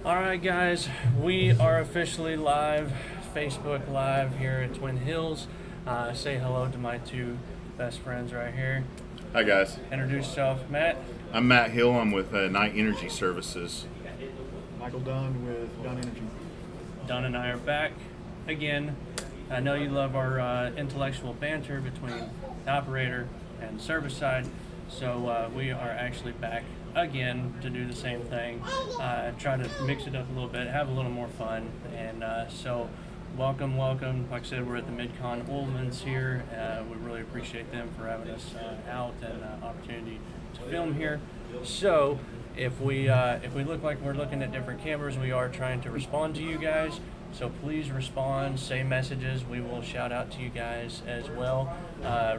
All right, guys, we are officially live, Facebook Live here at Twin Hills. Say hello to my two best friends right here. Hi guys, Introduce yourself, Matt. I'm Matt Hill. I'm with Night Energy Services. Michael Dunn with Dunn Energy. Dunn and I are back again. I know you love our intellectual banter between the operator and service side, so we are actually back again to do the same thing. Try to mix it up a little bit, have a little more fun, and so welcome. Like I said, we're at the Mid-Con Oilman's here. We really appreciate them for having us out and opportunity to film here. So if we look like we're looking at different cameras, we are trying to respond to you guys. So please respond, say messages. We will shout out to you guys as well.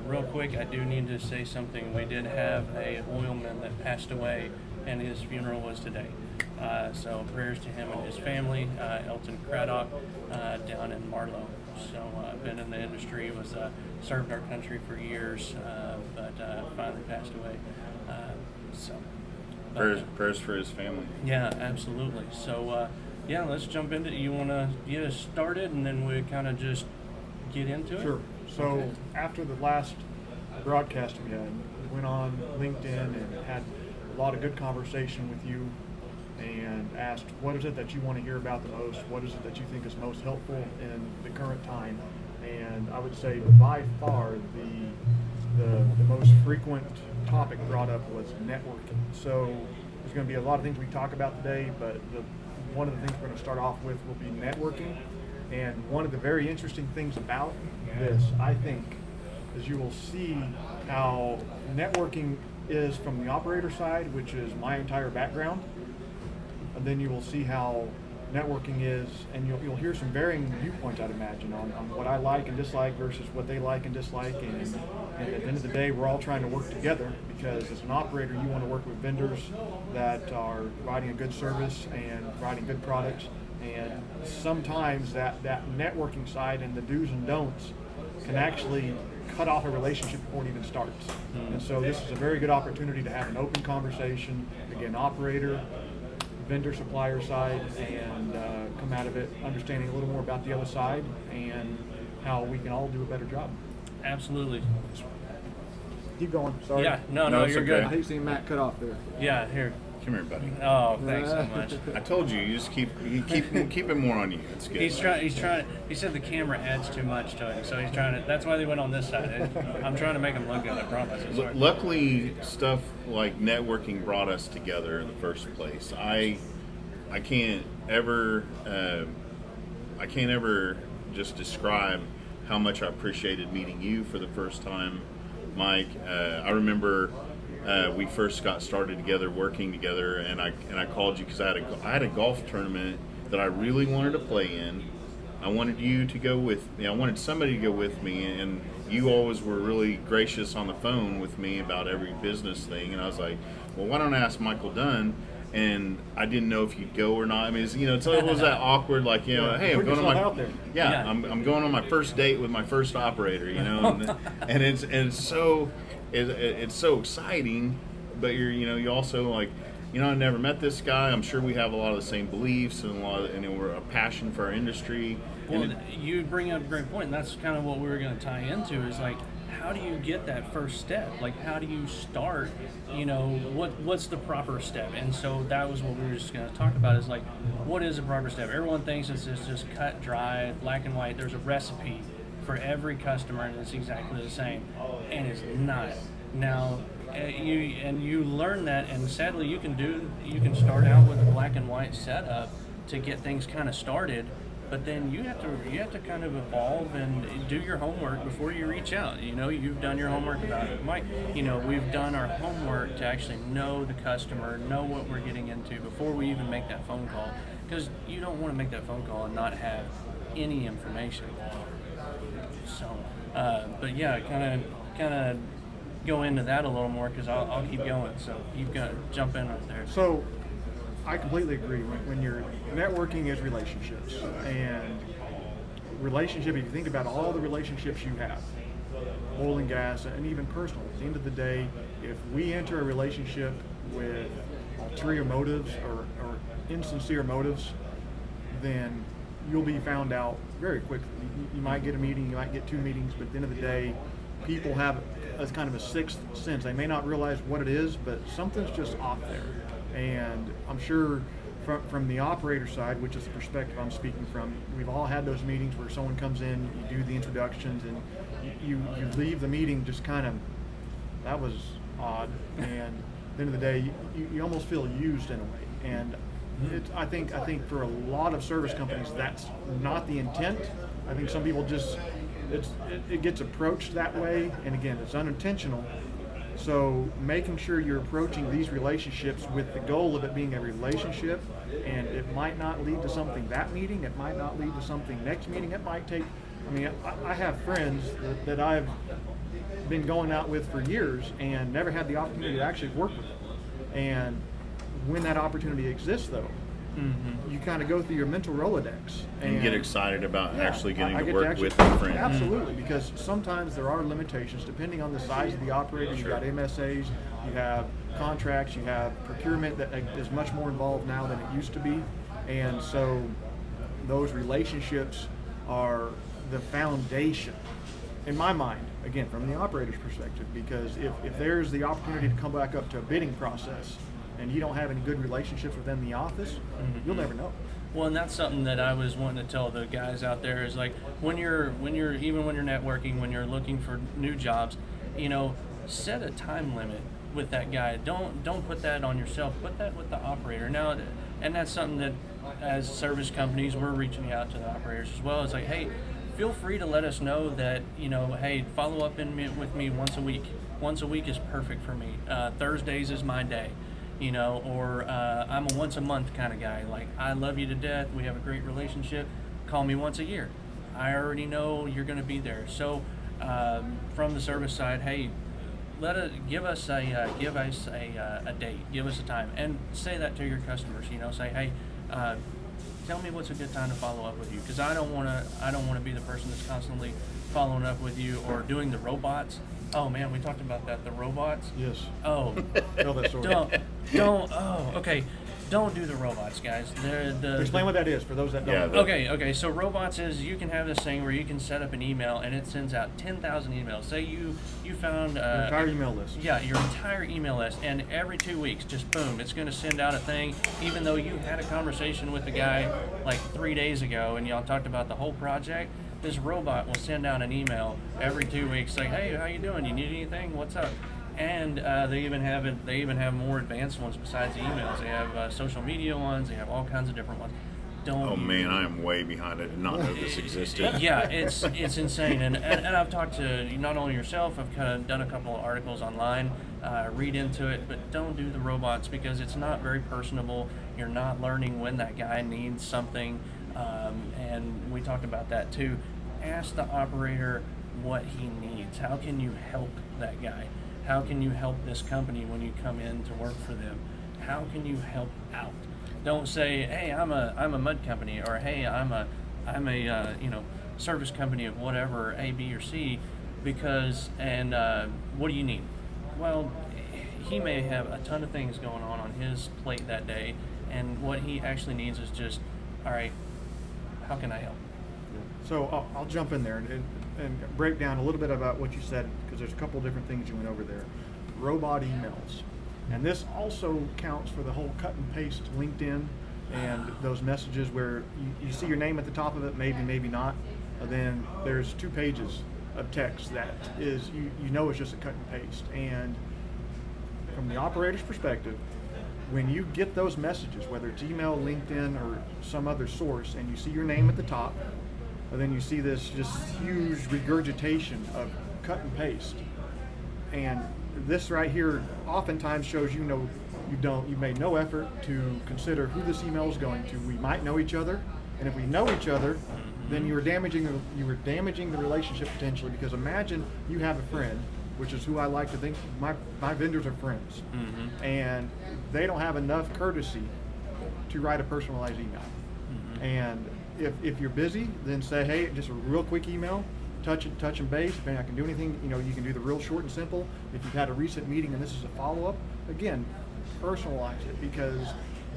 Real quick, I do need to say something. We did have a oilman that passed away, and his funeral was today. So prayers to him and his family. Elton Craddock down in Marlow. So been in the industry, was served our country for years, but finally passed away. Prayers for his family. Yeah, absolutely. So. Yeah, let's jump into it. You want to get us started, and then we kind of just get into it? Sure. So Okay. after the last broadcast we had, we went on LinkedIn and had a lot of good conversation with you and asked, what is it that you want to hear about the most? What is it that you think is most helpful in the current time? And I would say by far the most frequent topic brought up was networking. So there's going to be a lot of things we talk about today, but one of the things we're going to start off with will be networking. And one of the very interesting things about this, I think, is you will see how networking is from the operator side, which is my entire background. And then you will see how networking is, and you'll hear some varying viewpoints, I'd imagine, on what I like and dislike versus what they like and dislike. And at the end of the day, we're all trying to work together, because as an operator, you want to work with vendors that are providing a good service and providing good products. And sometimes that networking side and the do's and don'ts can actually cut off a relationship before it even starts. And so this is a very good opportunity to have an open conversation, again, operator, vendor supplier side, and come out of it understanding a little more about the other side and how we can all do a better job. Absolutely. Keep going. Sorry. Yeah, no, No, it's you're okay. I good. hate seeing Matt cut off there. Yeah, here. Come here, buddy. Oh, thanks so much. I told you, you just keep it more on you. It's good. He's trying. He said the camera adds too much to it, so he's trying to. That's why they went on this side. I'm trying to make him look good. I promise. It's hard. Luckily, stuff like networking brought us together in the first place. I can't ever just describe how much I appreciated meeting you for the first time, Mike. I remember we first got started together, working together, and I called you because I had a golf tournament that I really wanted to play in. I wanted you to go with me. I wanted somebody to go with me, and you always were really gracious on the phone with me about every business thing. And I was like, well, why don't I ask Michael Dunn? And I didn't know if you'd go or not. I mean, it was that awkward, like, hey, I'm going on out there. Yeah. I'm going on my first date with my first operator, and it's so exciting, but you also like, I never met this guy. I'm sure we have a lot of the same beliefs and we're a passion for our industry. Well, you bring up a great point, and that's kind of what we were going to tie into. Is like, how do you get that first step? Like, how do you start? What's the proper step? And so that was what we were just going to talk about. Is like, what is a proper step? Everyone thinks it's just cut, dry, black and white. There's a recipe for every customer, and it's exactly the same, and it's not. Now, you learn that, and sadly, you can start out with a black and white setup to get things kind of started. But then you have to kind of evolve and do your homework before you reach out. You've done your homework about it, Mike. We've done our homework to actually know the customer, know what we're getting into before we even make that phone call. Because you don't want to make that phone call and not have any information. So, but yeah, kind of go into that a little more, because I'll keep going. So you've got to jump in right there. So I completely agree. When you're networking is relationships, and relationship, if you think about all the relationships you have, oil and gas, and even personal, at the end of the day, if we enter a relationship with ulterior motives or insincere motives, then you'll be found out very quickly. You might get a meeting, you might get 2 meetings, but at the end of the day, people have a kind of a sixth sense. They may not realize what it is, but something's just off there. And I'm sure from the operator side, which is the perspective I'm speaking from, we've all had those meetings where someone comes in, you do the introductions, and you leave the meeting just kind of, that was odd. And at the end of the day, you almost feel used in a way. And I think for a lot of service companies, that's not the intent. I think some people just, it gets approached that way, and again, it's unintentional. So making sure you're approaching these relationships with the goal of it being a relationship, and it might not lead to something that meeting, it might not lead to something next meeting, it might take, I have friends that I've been going out with for years and never had the opportunity to actually work with them. And when that opportunity exists, though, you kind of go through your mental Rolodex and get excited about actually getting to work with your friends. Absolutely, because sometimes there are limitations depending on the size of the operator. You've got MSAs, you have contracts, you have procurement that is much more involved now than it used to be. And so those relationships are the foundation, in my mind, again, from the operator's perspective, because if there's the opportunity to come back up to a bidding process and you don't have any good relationships within the office, you'll never know. Well, and that's something that I was wanting to tell the guys out there is like when you're even when you're networking, when you're looking for new jobs, set a time limit with that guy. Don't put that on yourself. Put that with the operator. Now, and that's something that as service companies we're reaching out to the operators as well. It's like, hey, feel free to let us know that hey, follow up with me once a week. Once a week is perfect for me. Thursdays is my day. Or I'm a once a month kind of guy. Like, I love you to death. We have a great relationship. Call me once a year. I already know you're going to be there. So, from the service side, hey, give us a date, give us a time, and say that to your customers. Say, hey, tell me what's a good time to follow up with you, because I don't want to be the person that's constantly following up with you or doing the robots. Oh man, we talked about that. The robots. Yes. Oh. Tell that story. Don't. Oh, okay. Don't do the robots, guys. Explain what that is for those that don't. Yeah, Okay. So robots is you can have this thing where you can set up an email and it sends out 10,000 emails. Say you found your entire email list. Yeah, your entire email list, and every 2 weeks, just boom, it's going to send out a thing. Even though you had a conversation with the guy like 3 days ago and y'all talked about the whole project, this robot will send out an email every 2 weeks like, hey, how you doing? You need anything? What's up? And they even have more advanced ones besides the emails. They have social media ones. They have all kinds of different ones. Oh man, I am way behind. I did not know this existed. Yeah, it's insane. And I've talked to not only yourself. I've kind of done a couple of articles online, read into it, but don't do the robots because it's not very personable. You're not learning when that guy needs something, and we talked about that too. Ask the operator what he needs. How can you help that guy? How can you help this company when you come in to work for them? How can you help out? Don't say, hey, I'm a mud company, or hey, I'm a service company of whatever, A, B, or C, because what do you need? Well, he may have a ton of things going on his plate that day, and what he actually needs is just, all right, how can I help? So I'll jump in there and break down a little bit about what you said, because there's a couple of different things you went over there. Robot emails. And this also counts for the whole cut and paste LinkedIn and those messages where you see your name at the top of it, maybe not. And then there's 2 pages of text that is, it's just a cut and paste. And from the operator's perspective, when you get those messages, whether it's email, LinkedIn, or some other source, and you see your name at the top, and then you see this just huge regurgitation of cut and paste, and this right here oftentimes shows you made no effort to consider who this email is going to. We might know each other, and if we know each other, then you were damaging the relationship potentially. Because imagine you have a friend, which is who I like to think my vendors are friends, and they don't have enough courtesy to write a personalized email. And if you're busy, then say, hey, just a real quick email, touch and base. If I can do anything, you can do the real short and simple. If you've had a recent meeting and this is a follow-up, again, personalize it, because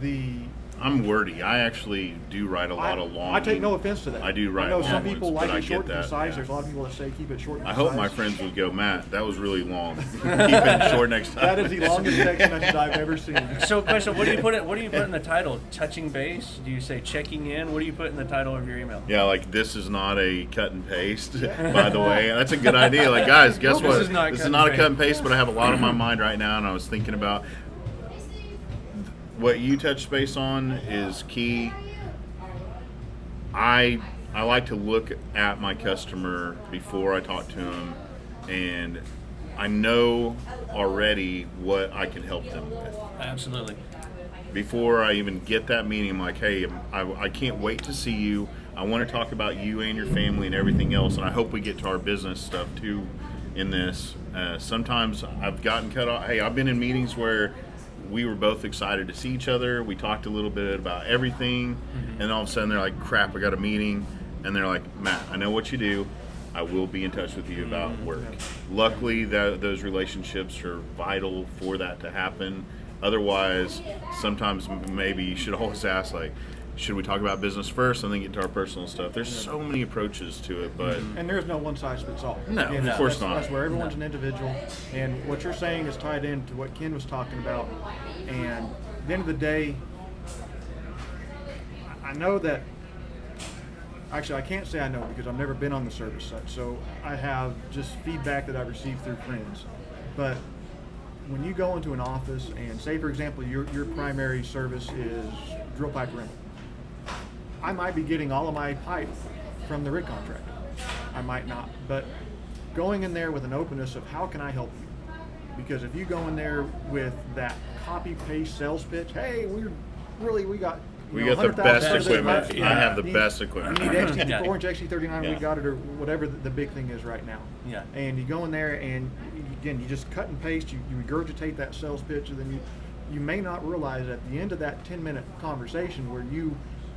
the I'm wordy. I actually do write a lot of long. I take no offense to that. I do write I know long some people ones, like but I it short get and that, concise. yeah. There's a lot of people that say keep it short and I concise. hope my friends would go, Matt, that was really long. Keep it short next time. That is the longest text message I've ever seen. So, question: What do you put in the title? Touching base? Do you say checking in? What do you put in the title of your email? Yeah, like this is not a cut and paste. By the way, that's a good idea. Like, guys, guess This what? is not This cut is not a and cut and paste, but I have a lot on my mind right now, and I was thinking about what you touched base on is key. I like to look at my customer before I talk to them, and I know already what I can help them with. Absolutely. Before I even get that meeting, I'm like, hey, I can't wait to see you. I want to talk about you and your family and everything else, and I hope we get to our business stuff too in this. Sometimes I've gotten cut off. Hey, I've been in meetings where we were both excited to see each other. We talked a little bit about everything, and all of a sudden they're like, crap, I got a meeting. And they're like, Matt, I know what you do. I will be in touch with you about work. Luckily, those relationships are vital for that to happen. Otherwise, sometimes maybe you should always ask, like, should we talk about business first and then get to our personal stuff? There's so many approaches to it, but And there's no one size fits all. No, Again, of course that's, not. That's where everyone's an individual, and what you're saying is tied into what Ken was talking about. And at the end of the day, I know that. Actually, I can't say I know because I've never been on the service side, so I have just feedback that I've received through friends. But when you go into an office and say, for example, your primary service is drill pipe rental, I might be getting all of my pipe from the rig contractor. I might not, but going in there with an openness of how can I help you? Because if you go in there with that copy paste sales pitch, hey, we got we know, got the 100,000 best out of this equipment. pipe. I have the You- best equipment. You need XT4 inch, XT39, Yeah. we got it, or whatever the big thing is right now. Yeah. And you go in there and, again, you just cut and paste, you regurgitate that sales pitch, and then you may not realize at the end of that 10-minute conversation where you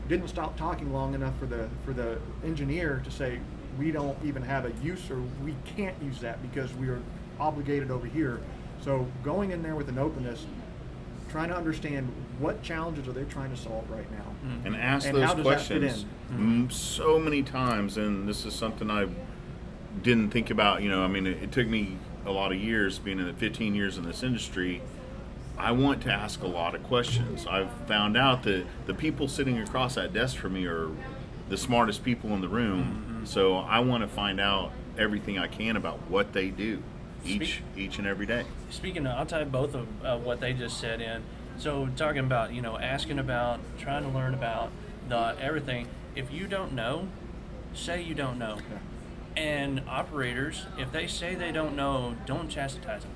didn't stop talking long enough for the engineer to say, we don't even have a use, or we can't use that because we are obligated over here. So going in there with an openness, trying to understand what challenges are they trying to solve right now. And ask And those how does that fit questions in? so many times, and this is something I didn't think about. I mean, it took me a lot of years, being in 15 years in this industry. I want to ask a lot of questions. I've found out that the people sitting across that desk from me are the smartest people in the room, so I want to find out everything I can about what they do each and every day. Speaking of, I'll tie both of what they just said in. So talking about, asking about, trying to learn about the everything. If you don't know, say you don't know. Yeah. And operators, if they say they don't know, don't chastise them.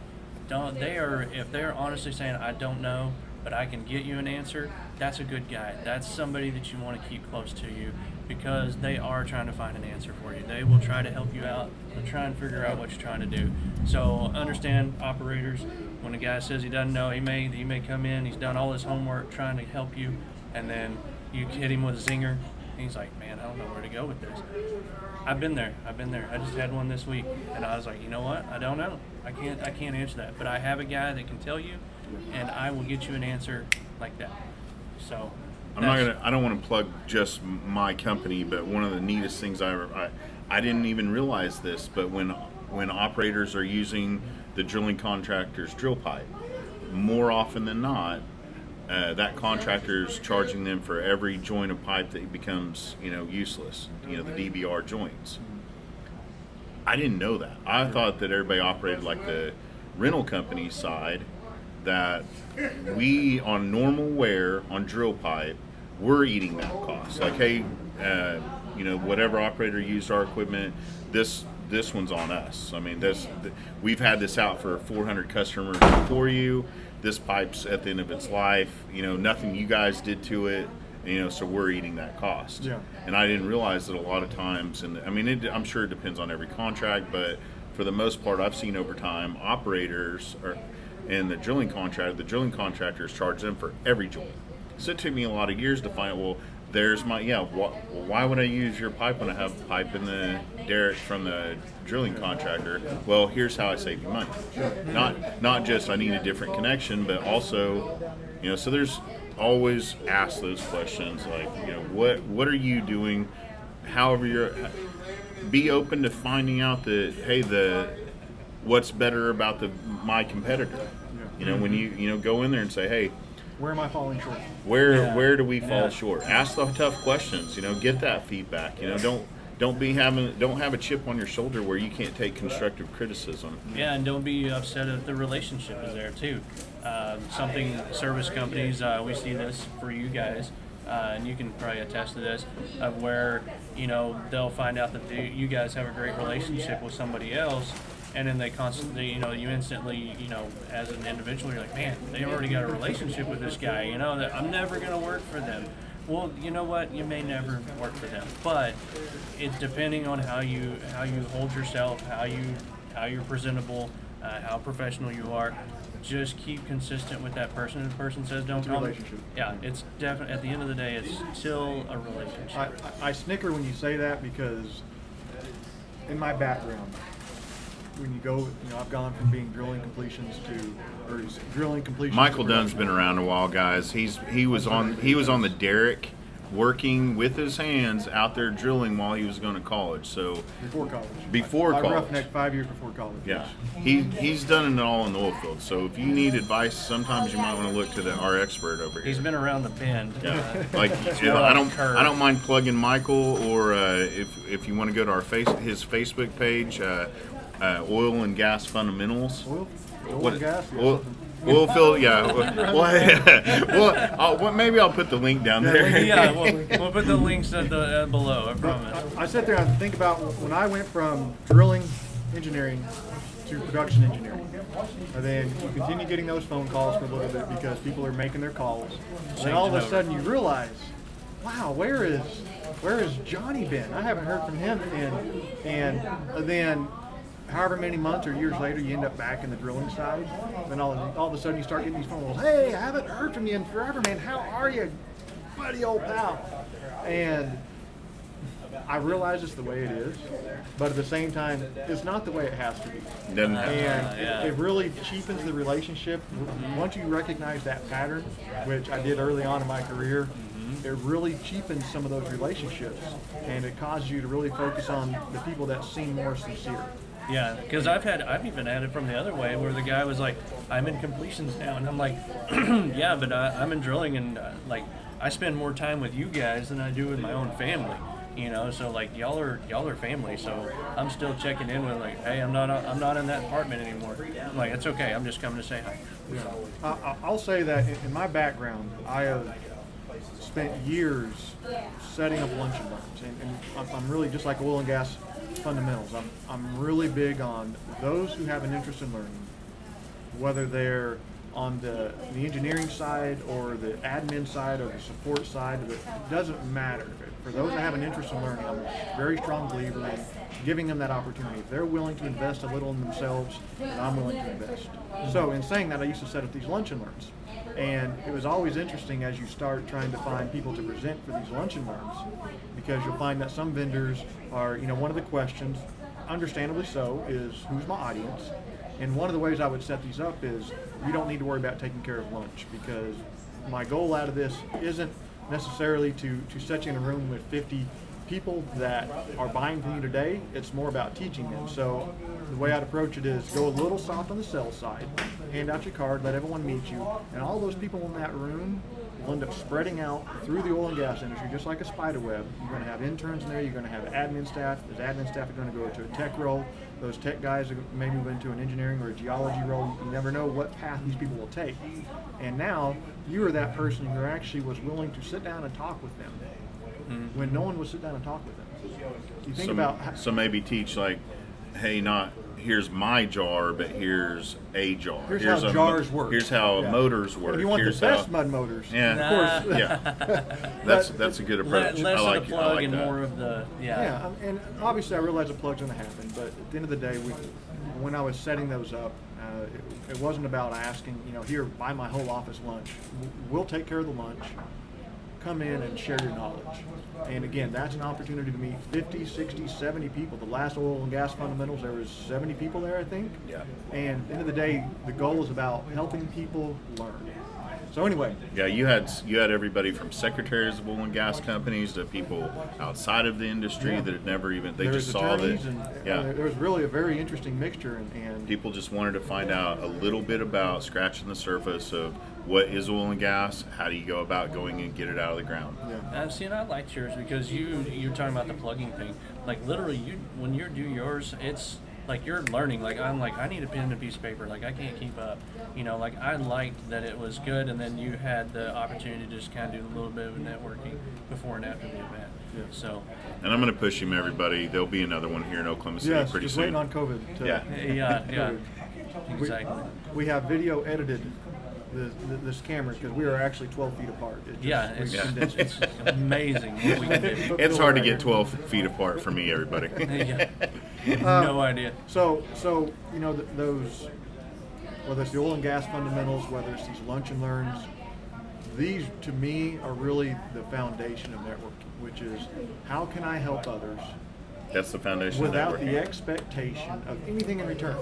If they're honestly saying, I don't know, but I can get you an answer, that's a good guy. That's somebody that you want to keep close to you because they are trying to find an answer for you. They will try to help you out and try and figure out what you're trying to do. So understand, operators, when a guy says he doesn't know, he may come in, he's done all his homework trying to help you, and then you hit him with a zinger, and he's like, man, I don't know where to go with this. I've been there. I just had one this week, and I was like, you know what? I don't know. I can't answer that, but I have a guy that can tell you, and I will get you an answer like that. So I don't want to plug just my company, but one of the neatest things I didn't even realize this, but when operators are using the drilling contractor's drill pipe, more often than not, that contractor's charging them for every joint of pipe that becomes, useless. The DBR joints. I didn't know that. I thought that everybody operated like the rental company side, that we on normal wear on drill pipe, we're eating that cost. Like, hey, whatever operator used our equipment, this one's on us. I mean, we've had this out for 400 customers before you. This pipe's at the end of its life. Nothing you guys did to it. So we're eating that cost. Yeah. And I didn't realize that a lot of times, I'm sure it depends on every contract, but for the most part, I've seen over time, operators and the drilling contractors charge them for every joint. So it took me a lot of years to find, well, there's my, why would I use your pipe when I have pipe in the derrick from the drilling contractor? Well, here's how I save you money. Not just I need a different connection, but also, so there's always ask those questions. Like, what are you doing? However, be open to finding out that, hey, what's better about my competitor. When you go in there and say, hey, Where am I falling short? where do we fall short? Ask the tough questions. Get that feedback. Don't have a chip on your shoulder where you can't take constructive criticism. Yeah, and don't be upset if the relationship is there too. Something service companies, we see this for you guys, and you can probably attest to this, of where they'll find out that you guys have a great relationship with somebody else, and then they constantly, you instantly, as an individual, you're like, man, they already got a relationship with this guy, that I'm never going to work for them. Well, you know what? You may never work for them, but it's depending on how you hold yourself, how you're presentable, how professional you are. Just keep consistent with that person. If the person says don't It's a come, relationship. yeah, it's definitely at the end of the day, it's still a relationship. I snicker when you say that because in my background, when you go, I've gone from being drilling completions to Michael Dunn's been around a while, guys. He was on the derrick, working with his hands out there drilling while he was going to college. So before college. I college. roughnecked 5 years before college. Yeah, he's done it all in the oil field. So if you need advice, sometimes you might want to look to our expert over here. He's been around the bend. Yeah, I don't mind plugging Michael, or if you want to go to his Facebook page. Oil and gas fundamentals. Oil and gas. Oil field, yeah. Well, maybe I'll put the link down there. Yeah, we'll put the links below. I promise. I sit there and think about when I went from drilling engineering to production engineering, and then you continue getting those phone calls for a little bit because people are making their calls. And then all of a sudden you realize, wow, where is Johnny been? I haven't heard from him, and then however many months or years later, you end up back in the drilling side. Then all of a sudden, you start getting these phone calls. Hey, I haven't heard from you in forever, man. How are you, buddy, old pal? And I realize it's the way it is, but at the same time, it's not the way it has to be. Doesn't have to. And it really cheapens the relationship. Once you recognize that pattern, which I did early on in my career, it really cheapens some of those relationships, and it causes you to really focus on the people that seem more sincere. Yeah, because I've even had it from the other way where the guy was like, I'm in completions now, and I'm like, yeah, but I'm in drilling, and like I spend more time with you guys than I do with my own family, so like y'all are family, so I'm still checking in with like, hey, I'm not in that apartment anymore. I'm like, it's okay, I'm just coming to say hi. Yeah. I'll say that in my background, I have spent years setting up lunch and learns, and I'm really just like oil and gas fundamentals. I'm really big on those who have an interest in learning, whether they're on the engineering side or the admin side or the support side. It doesn't matter. For those that have an interest in learning, I'm a very strong believer in giving them that opportunity. If they're willing to invest a little in themselves, then I'm willing to invest. So in saying that, I used to set up these lunch and learns. And it was always interesting as you start trying to find people to present for these lunch and learns, because you'll find that some vendors are, one of the questions, understandably so, is who's my audience? And one of the ways I would set these up is you don't need to worry about taking care of lunch, because my goal out of this isn't necessarily to set you in a room with 50 people that are buying from you today. It's more about teaching them. So the way I'd approach it is go a little soft on the sales side, hand out your card, let everyone meet you, and all those people in that room will end up spreading out through the oil and gas industry just like a spider web. You're going to have interns in there, you're going to have admin staff. Those admin staff are going to go to a tech role. Those tech guys may move into an engineering or a geology role. You never know what path these people will take. And now you are that person who actually was willing to sit down and talk with them when no one would sit down and talk with them. You think about so maybe teach like, hey, not here's my jar, but here's a jar. Here's how jars work. Here's how motors work. If you want here's the best mud motors, of course. Yeah, that's a good approach. Less I like of the plug and that. more of the and obviously I realize a plug's going to happen, but at the end of the day, when I was setting those up, it wasn't about asking, here, buy my whole office lunch. We'll take care of the lunch. Come in and share your knowledge. And again, that's an opportunity to meet 50, 60, 70 people. The last oil and gas fundamentals, there was 70 people there, I think. Yeah. And at the end of the day, the goal is about helping people learn. So anyway, Yeah, you had everybody from secretaries of oil and gas companies to people outside of the industry that had never even they there's just saw that. attorneys and there was really a very interesting mixture, and People just wanted to find out a little bit about scratching the surface of what is oil and gas, how do you go about going and get it out of the ground. See, and I liked yours because you're talking about the plugging thing. Like literally, when you do yours, it's like you're learning. Like I'm like I need a pen and a piece of paper. Like I can't keep up. Like I liked that it was good, and then you had the opportunity to just kind of do a little bit of networking before and after the event. Yeah. So. And I'm going to push him, everybody. There'll be another one here in Oklahoma City yes, pretty just soon. waiting on COVID. Yeah. Exactly. We have video edited this camera because we are actually 12 feet apart. It's amazing what we can do. It's hard to get 12 feet apart for me, everybody. No idea. So those, whether it's the oil and gas fundamentals, whether it's these lunch and learns, these to me are really the foundation of networking, which is how can I help others That's the foundation without of the networking. expectation of anything in return.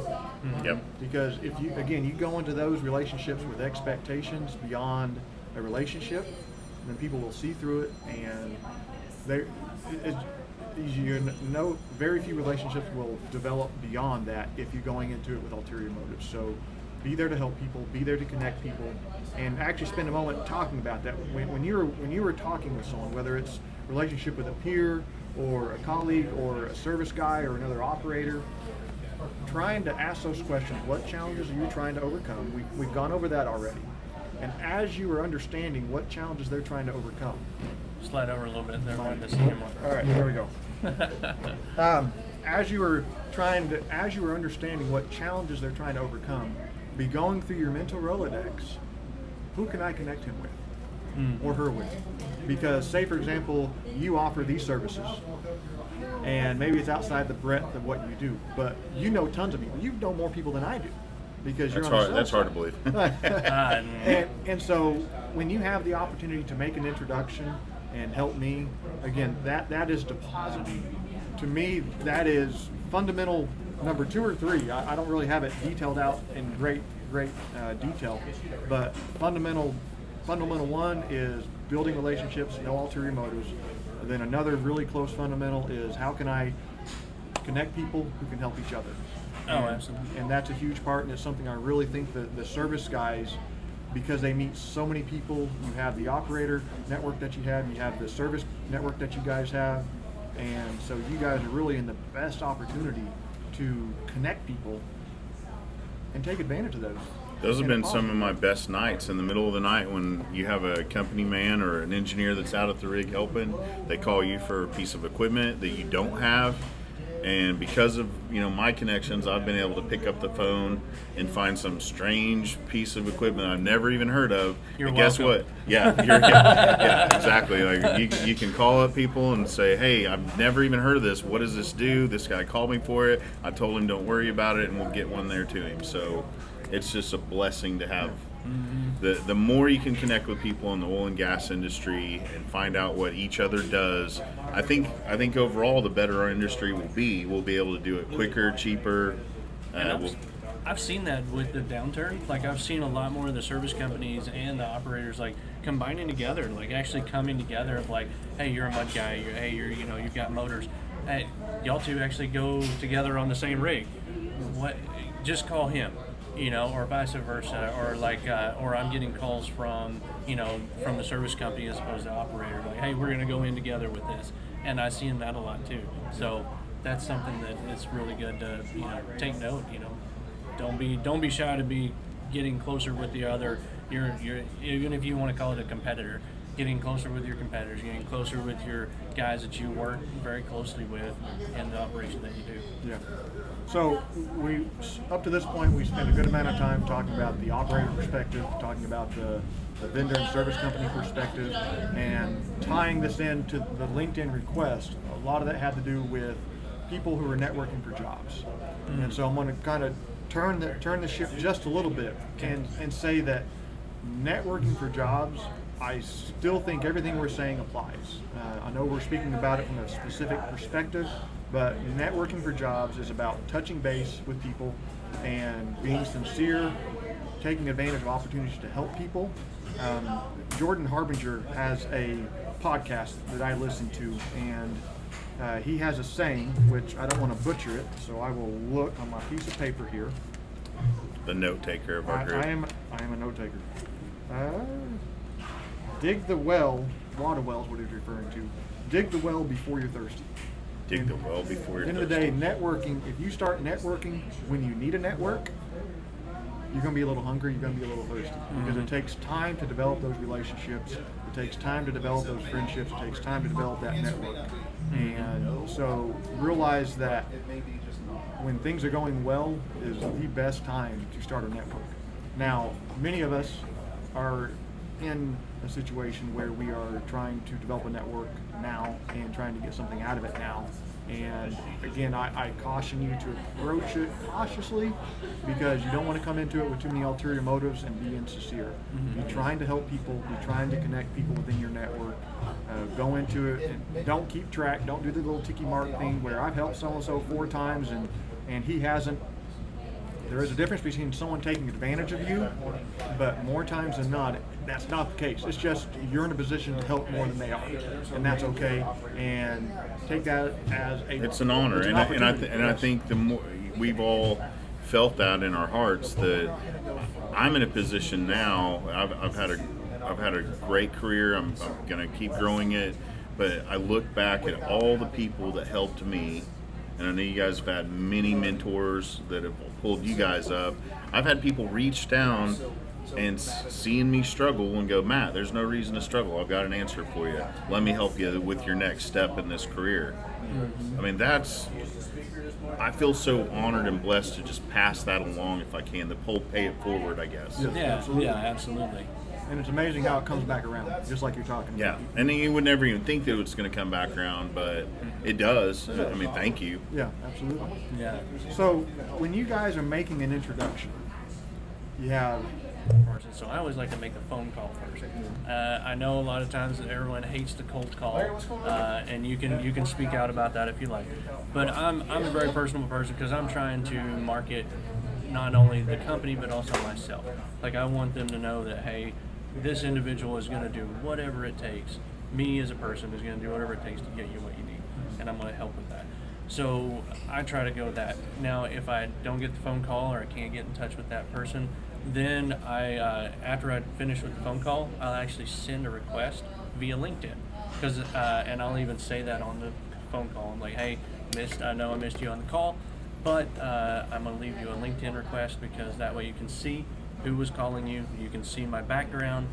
Yep. Because if you go into those relationships with expectations beyond a relationship, then people will see through it, and very few relationships will develop beyond that if you're going into it with ulterior motives. So be there to help people, be there to connect people, and actually spend a moment talking about that. When you were talking with someone, whether it's a relationship with a peer or a colleague or a service guy or another operator, trying to ask those questions. What challenges are you trying to overcome? We've gone over that already. And as you are understanding what challenges they're trying to overcome. Slide over a little bit. There might be some more. All right, there we go. As you are understanding what challenges they're trying to overcome, be going through your mental Rolodex. Who can I connect him with? Or her with? Because say for example, you offer these services and maybe it's outside the breadth of what you do, but you know tons of people. You know more people than I do because you're on the That's hard to believe. and so when you have the opportunity to make an introduction and help me, again, that is deposit. To me, that is fundamental number 2 or 3. I don't really have it detailed out in great detail, but fundamental 1 is building relationships, no ulterior motives. And then another really close fundamental is how can I connect people who can help each other. Absolutely. And that's a huge part, and it's something I really think that the service guys, because they meet so many people, you have the operator network that you have the service network that you guys have, and so you guys are really in the best opportunity to connect people and take advantage of those. Those have been some of my best nights, in the middle of the night when you have a company man or an engineer that's out at the rig helping. They call you for a piece of equipment that you don't have, and because of my connections, I've been able to pick up the phone and find some strange piece of equipment I've never even heard of. You're Guess welcome. what? Yeah, exactly. Like you can call up people and say, "Hey, I've never even heard of this. What does this do?" This guy called me for it. I told him, "Don't worry about it," and we'll get one there to him. So it's just a blessing to have. The more you can connect with people in the oil and gas industry and find out what each other does, I think overall the better our industry will be. We'll be able to do it quicker, cheaper. I've seen that with the downturn. Like I've seen a lot more of the service companies and the operators like combining together, like actually coming together of like, hey, you're a mud guy. You've got motors. Hey, y'all two actually go together on the same rig. What? Just call him. Or vice versa, or I'm getting calls from the service company as opposed to operator, like, hey, we're going to go in together with this, and I see that a lot too. So that's something that it's really good to take note. Don't be shy to be getting closer with the other. You're even if you want to call it a competitor, getting closer with your competitors, getting closer with your guys that you work very closely with in the operation that you do. Yeah. So we, up to this point, we spent a good amount of time talking about the operator perspective, talking about the vendor and service company perspective, and tying this into the LinkedIn request. A lot of that had to do with people who are networking for jobs. And so I'm going to kind of turn the ship just a little bit and say that networking for jobs, I still think everything we're saying applies. I know we're speaking about it from a specific perspective, but networking for jobs is about touching base with people and being sincere, taking advantage of opportunities to help people, Jordan Harbinger has a podcast that I listen to, and he has a saying, which I don't want to butcher it, so I will look on my piece of paper here. The note taker of our group. I am a note taker. Dig the well. Water well is what he's referring to. Dig the well before you're thirsty. Dig the well before you're At the end of the day, networking, if you start networking when you need a network, you're going to be a little hungry, you're going to be a little thirsty. Because it takes time to develop those relationships. It takes time to develop those friendships. It takes time to develop that network. And so realize that when things are going well is the best time to start a network. Now, many of us are in a situation where we are trying to develop a network now and trying to get something out of it now. And again, I caution you to approach it cautiously, because you don't want to come into it with too many ulterior motives and be insincere. Be trying to help people, be trying to connect people within your network. Go into it and don't keep track. Don't do the little ticky mark thing where I've helped so-and-so 4 times and he hasn't. There is a difference between someone taking advantage of you, but more times than not, that's not the case. It's just you're in a position to help more than they are, and that's okay. And take that as it's an honor, it's an and I think the more we've all felt that in our hearts, that I'm in a position now. I've had a great career. I'm going to keep growing it, but I look back at all the people that helped me. And I know you guys have had many mentors that have pulled you guys up. I've had people reach down and seeing me struggle and go, Matt, there's no reason to struggle. I've got an answer for you. Let me help you with your next step in this career. I mean, I feel so honored and blessed to just pass that along if I can. Pay it forward, I guess. Yeah, absolutely. And it's amazing how it comes back around, just like you're talking about. Yeah, and you would never even think that it's going to come back around, but it does. I mean, thank you. Yeah, absolutely. Yeah. So when you guys are making an introduction, you have person, so I always like to make the phone call first. I know a lot of times that everyone hates the cold call, and you can speak out about that if you like. But I'm a very personal person because I'm trying to market not only the company but also myself. Like, I want them to know that, hey, this individual is going to do whatever it takes. Me as a person is going to do whatever it takes to get you what you need, and I'm going to help with that. So I try to go with that. Now, if I don't get the phone call or I can't get in touch with that person, then after I finish with the phone call, I'll actually send a request via LinkedIn. And I'll even say that on the phone call. I'm like, hey, I know I missed you on the call, but I'm going to leave you a LinkedIn request, because that way you can see who was calling you. You can see my background.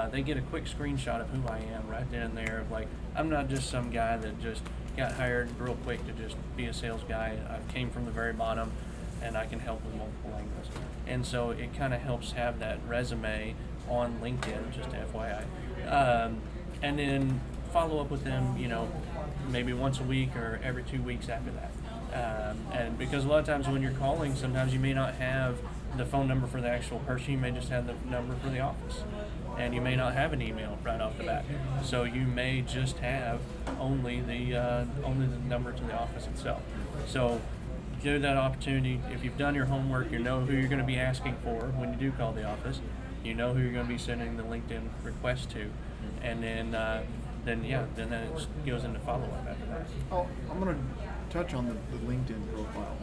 They get a quick screenshot of who I am right then and there. Like, I'm not just some guy that just got hired real quick to just be a sales guy. I came from the very bottom, and I can help with multiple angles. And so it kind of helps have that resume on LinkedIn, just FYI. And then follow up with them, maybe once a week or every 2 weeks after that. And because a lot of times when you're calling, sometimes you may not have the phone number for the actual person. You may just have the number for the office, and you may not have an email right off the bat. So you may just have only the number to the office itself. So give that opportunity. If you've done your homework, you know who you're going to be asking for when you do call the office. You know who you're going to be sending the LinkedIn request to, and then it goes into follow-up after that. Oh, I'm going to touch on the LinkedIn profile.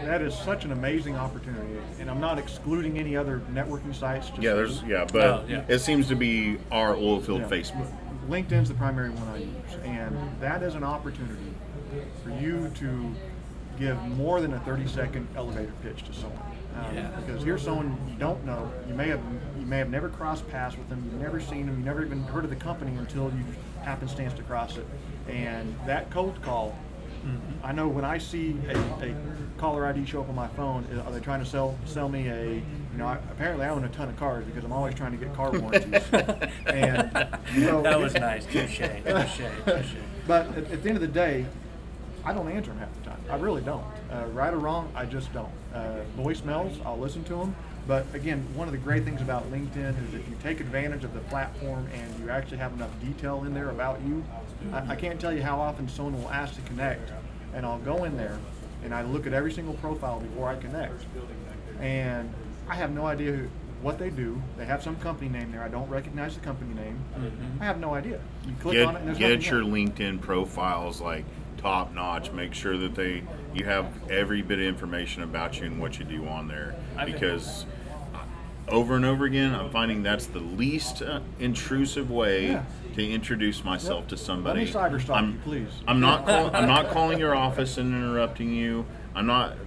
That is such an amazing opportunity, and I'm not excluding any other networking sites. It seems to be our Oilfield Facebook. LinkedIn's the primary one I use, and that is an opportunity for you to give more than a 30-second elevator pitch to someone. Because here's someone you don't know. You may have never crossed paths with them. You've never seen them. You never even heard of the company until you happenstance to cross it. And that cold call, I know when I see a caller ID show up on my phone, are they trying to sell me a? Apparently I own a ton of cars because I'm always trying to get car warranties. And that was nice. Touche. But at the end of the day, I don't answer them half the time. I really don't. Right or wrong, I just don't. Voicemails, I'll listen to them. But again, one of the great things about LinkedIn is if you take advantage of the platform and you actually have enough detail in there about you, I can't tell you how often someone will ask to connect, and I'll go in there and I look at every single profile before I connect. And I have no idea what they do. They have some company name there. I don't recognize the company name. Mm-hmm. I have no idea. You click on it and there's Get nothing your there. LinkedIn profiles like top notch. Make sure that you have every bit of information about you and what you do on there, because over and over again, I'm finding that's the least intrusive way Yeah. to introduce myself to somebody. Let me cyberstalk you, please. I'm not calling your office and interrupting you. I'm not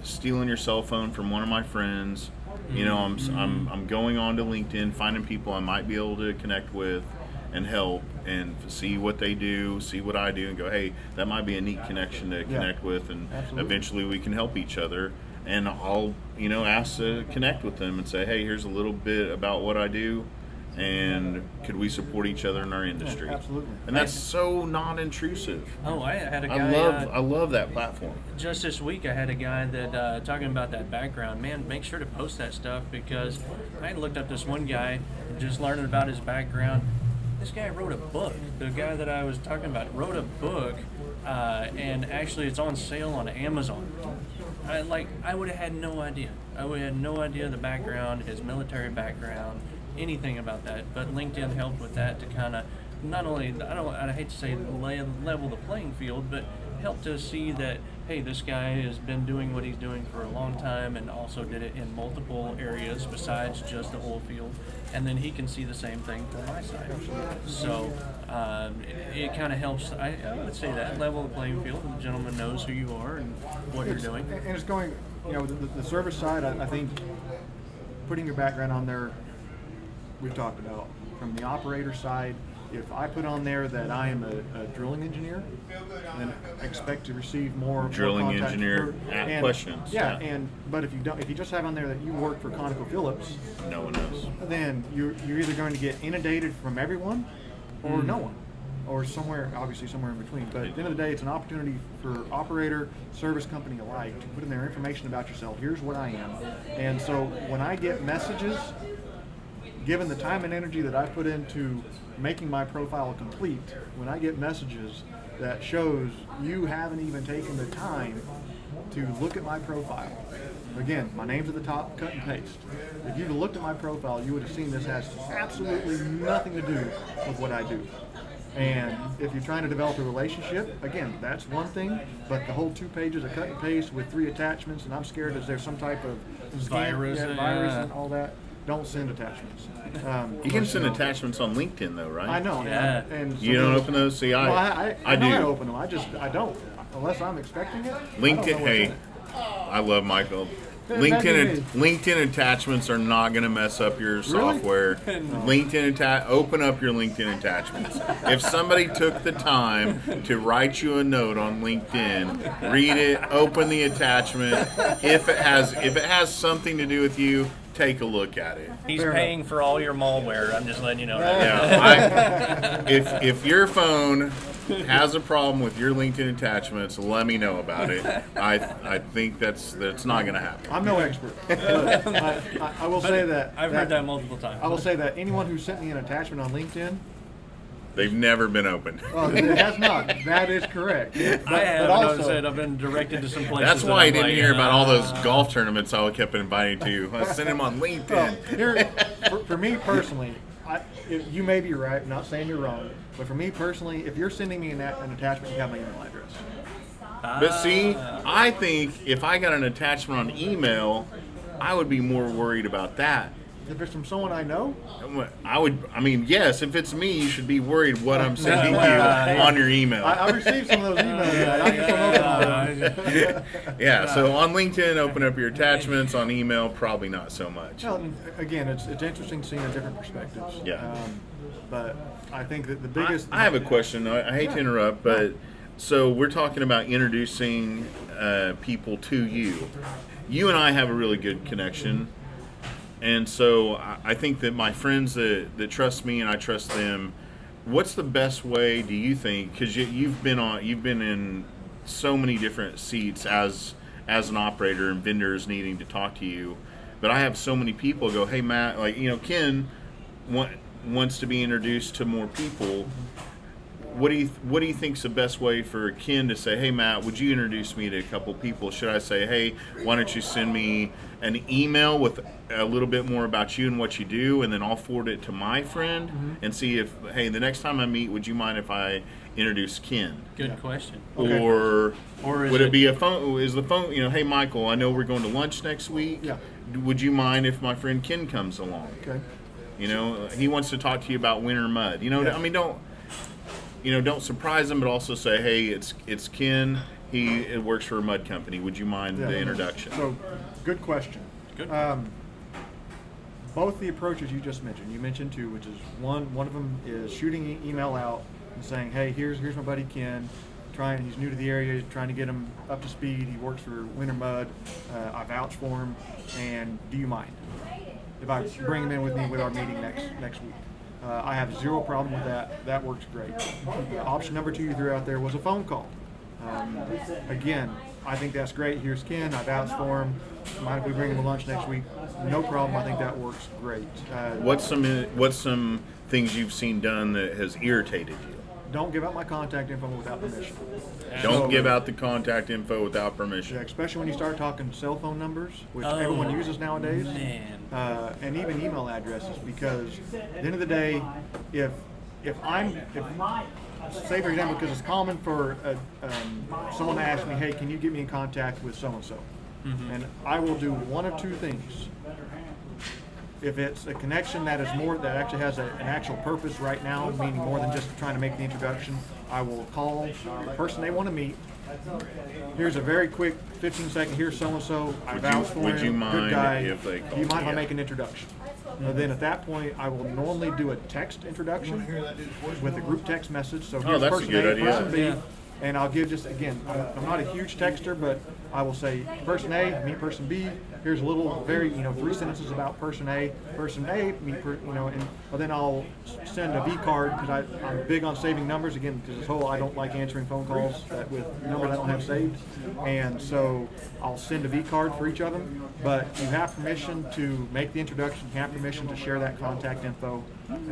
stealing your cell phone from one of my friends. I'm going on to LinkedIn, finding people I might be able to connect with and help and see what they do, see what I do, and go, hey, that might be a neat connection to connect with, and Absolutely. eventually we can help each other. And I'll, ask to connect with them and say, hey, here's a little bit about what I do, and could we support each other in our industry? Absolutely. And that's so non-intrusive. Oh, I had a guy. I love that platform. Just this week, I had a guy that talking about that background. Man, make sure to post that stuff, because I looked up this one guy, just learning about his background. This guy wrote a book. The guy that I was talking about wrote a book, and actually, it's on sale on Amazon. I would have had no idea. I would have had no idea the background, his military background, anything about that. But LinkedIn helped with that to kind of not only, I hate to say level the playing field, but help to see that, hey, this guy has been doing what he's doing for a long time, and also did it in multiple areas besides just the oil field. And then he can see the same thing from my side. So it kind of helps. I would say that level the playing field. The gentleman knows who you are and what you're doing. And it's going, the service side, I think putting your background on there, we've talked about. From the operator side, if I put on there that I am a drilling engineer, then expect to receive more Drilling contact engineer questions. Yeah, but if you just have on there that you work for ConocoPhillips, No one knows. then you're either going to get inundated from everyone or no one, or somewhere in between. But at the end of the day, it's an opportunity for operator, service company alike to put in their information about yourself. Here's what I am. And so when I get messages, given the time and energy that I put into making my profile complete, when I get messages that shows you haven't even taken the time to look at my profile. Again, my name's at the top, cut and paste. If you'd have looked at my profile, you would have seen this has absolutely nothing to do with what I do. And if you're trying to develop a relationship, again, that's one thing, but the whole 2 pages of cut and paste with 3 attachments, and I'm scared that there's some type of Virus, virus yeah. and all that, don't send attachments. You can send attachments on LinkedIn though, right? I know. Yeah. And so You don't open those? See, Well, I do. know I open them. I don't. Unless I'm expecting it. LinkedIn, hey, I love Michael. LinkedIn attachments are not going to mess up your software. Open up your LinkedIn attachments. If somebody took the time to write you a note on LinkedIn, read it, open the attachment. If it has something to do with you, take a look at it. He's Fair paying for all your malware. I'm just letting you know. Yeah, if your phone has a problem with your LinkedIn attachments, let me know about it. I think that's not going to happen. I'm no expert. But I will say that I've heard that multiple times. I will say that anyone who sent me an attachment on LinkedIn, They've never been opened. well, it has not. That is correct. But, I have but noticed also, it. I've been directed to some places. That's that why I I'm didn't like, hear about all those golf tournaments I kept inviting to. I sent him on well, LinkedIn. here, for me personally, you may be right. I'm not saying you're wrong, but for me personally, if you're sending me an attachment, you have my email address. But see, I think if I got an attachment on email, I would be more worried about that. If it's from someone I know, Yes, if it's me, you should be worried what I'm sending you Yeah. on your email. I received some of those emails. I just don't open them. Yeah, so on LinkedIn, open up your attachments. On email, probably not so much. Well, again, it's interesting seeing the different perspectives. Yeah. But I think that the biggest. I have a question. I hate to interrupt, but so we're talking about introducing people to you. You and I have a really good connection. And so I think that my friends that trust me and I trust them, what's the best way, do you think, because you've been in so many different seats as an operator and vendors needing to talk to you, but I have so many people go, hey Matt, Ken wants to be introduced to more people. what do you think's the best way for Ken to say, hey Matt, would you introduce me to a couple people? Should I say, hey, why don't you send me an email with a little bit more about you and what you do, and then I'll forward it to my friend and see if, hey, the next time I meet, would you mind if I introduce Ken? Good question. Okay. Or Or is would it it- be a phone? Is the phone? Hey Michael, I know we're going to lunch next week. Yeah. Would you mind if my friend Ken comes along? Okay. He wants to talk to you about winter mud. Yeah. I mean, don't surprise him, but also say, hey, it's Ken. It works for a mud company. Would you mind the introduction? So, good question. Good. Both the approaches you just mentioned. You mentioned two, which is one of them is shooting an email out and saying, hey, here's my buddy Ken. He's new to the area. Trying to get him up to speed. He works for Winter Mud. I vouch for him. And do you mind if I bring him in with me with our meeting next week? I have zero problem with that. That works great. Option number 2 you threw out there was a phone call. Again, I think that's great. Here's Ken. I vouch for him. Mind if we bring him to lunch next week? No problem. I think that works great. What's some things you've seen done that has irritated you? Don't give out my contact info without permission. Don't give out the contact info without permission. Yeah, especially when you start talking cell phone numbers, which Oh, everyone uses nowadays, man. and even email addresses. Because at the end of the day, if say for example, because it's common for someone to ask me, hey, can you get me in contact with so and so, and I will do one of two things. If it's a connection that actually has an actual purpose right now, meaning more than just trying to make the introduction, I will call the person they want to meet. Here's a very quick 15-second. Here's so and so. I vouch for him. Would you Good mind guy. if they Do call? you mind if I Yeah. make an introduction? Then at that point, I will normally do a text introduction with a group text message. So here's that's a person good A, idea. person B, Yeah. and I'll give just again. I'm not a huge texter, but I will say person A, meet person B. Here's a little, very 3 sentences about person A, and then I'll send a V card because I'm big on saving numbers again because this whole I don't like answering phone calls with numbers I don't have saved, and so I'll send a V card for each of them. But you have permission to make the introduction. You have permission to share that contact info,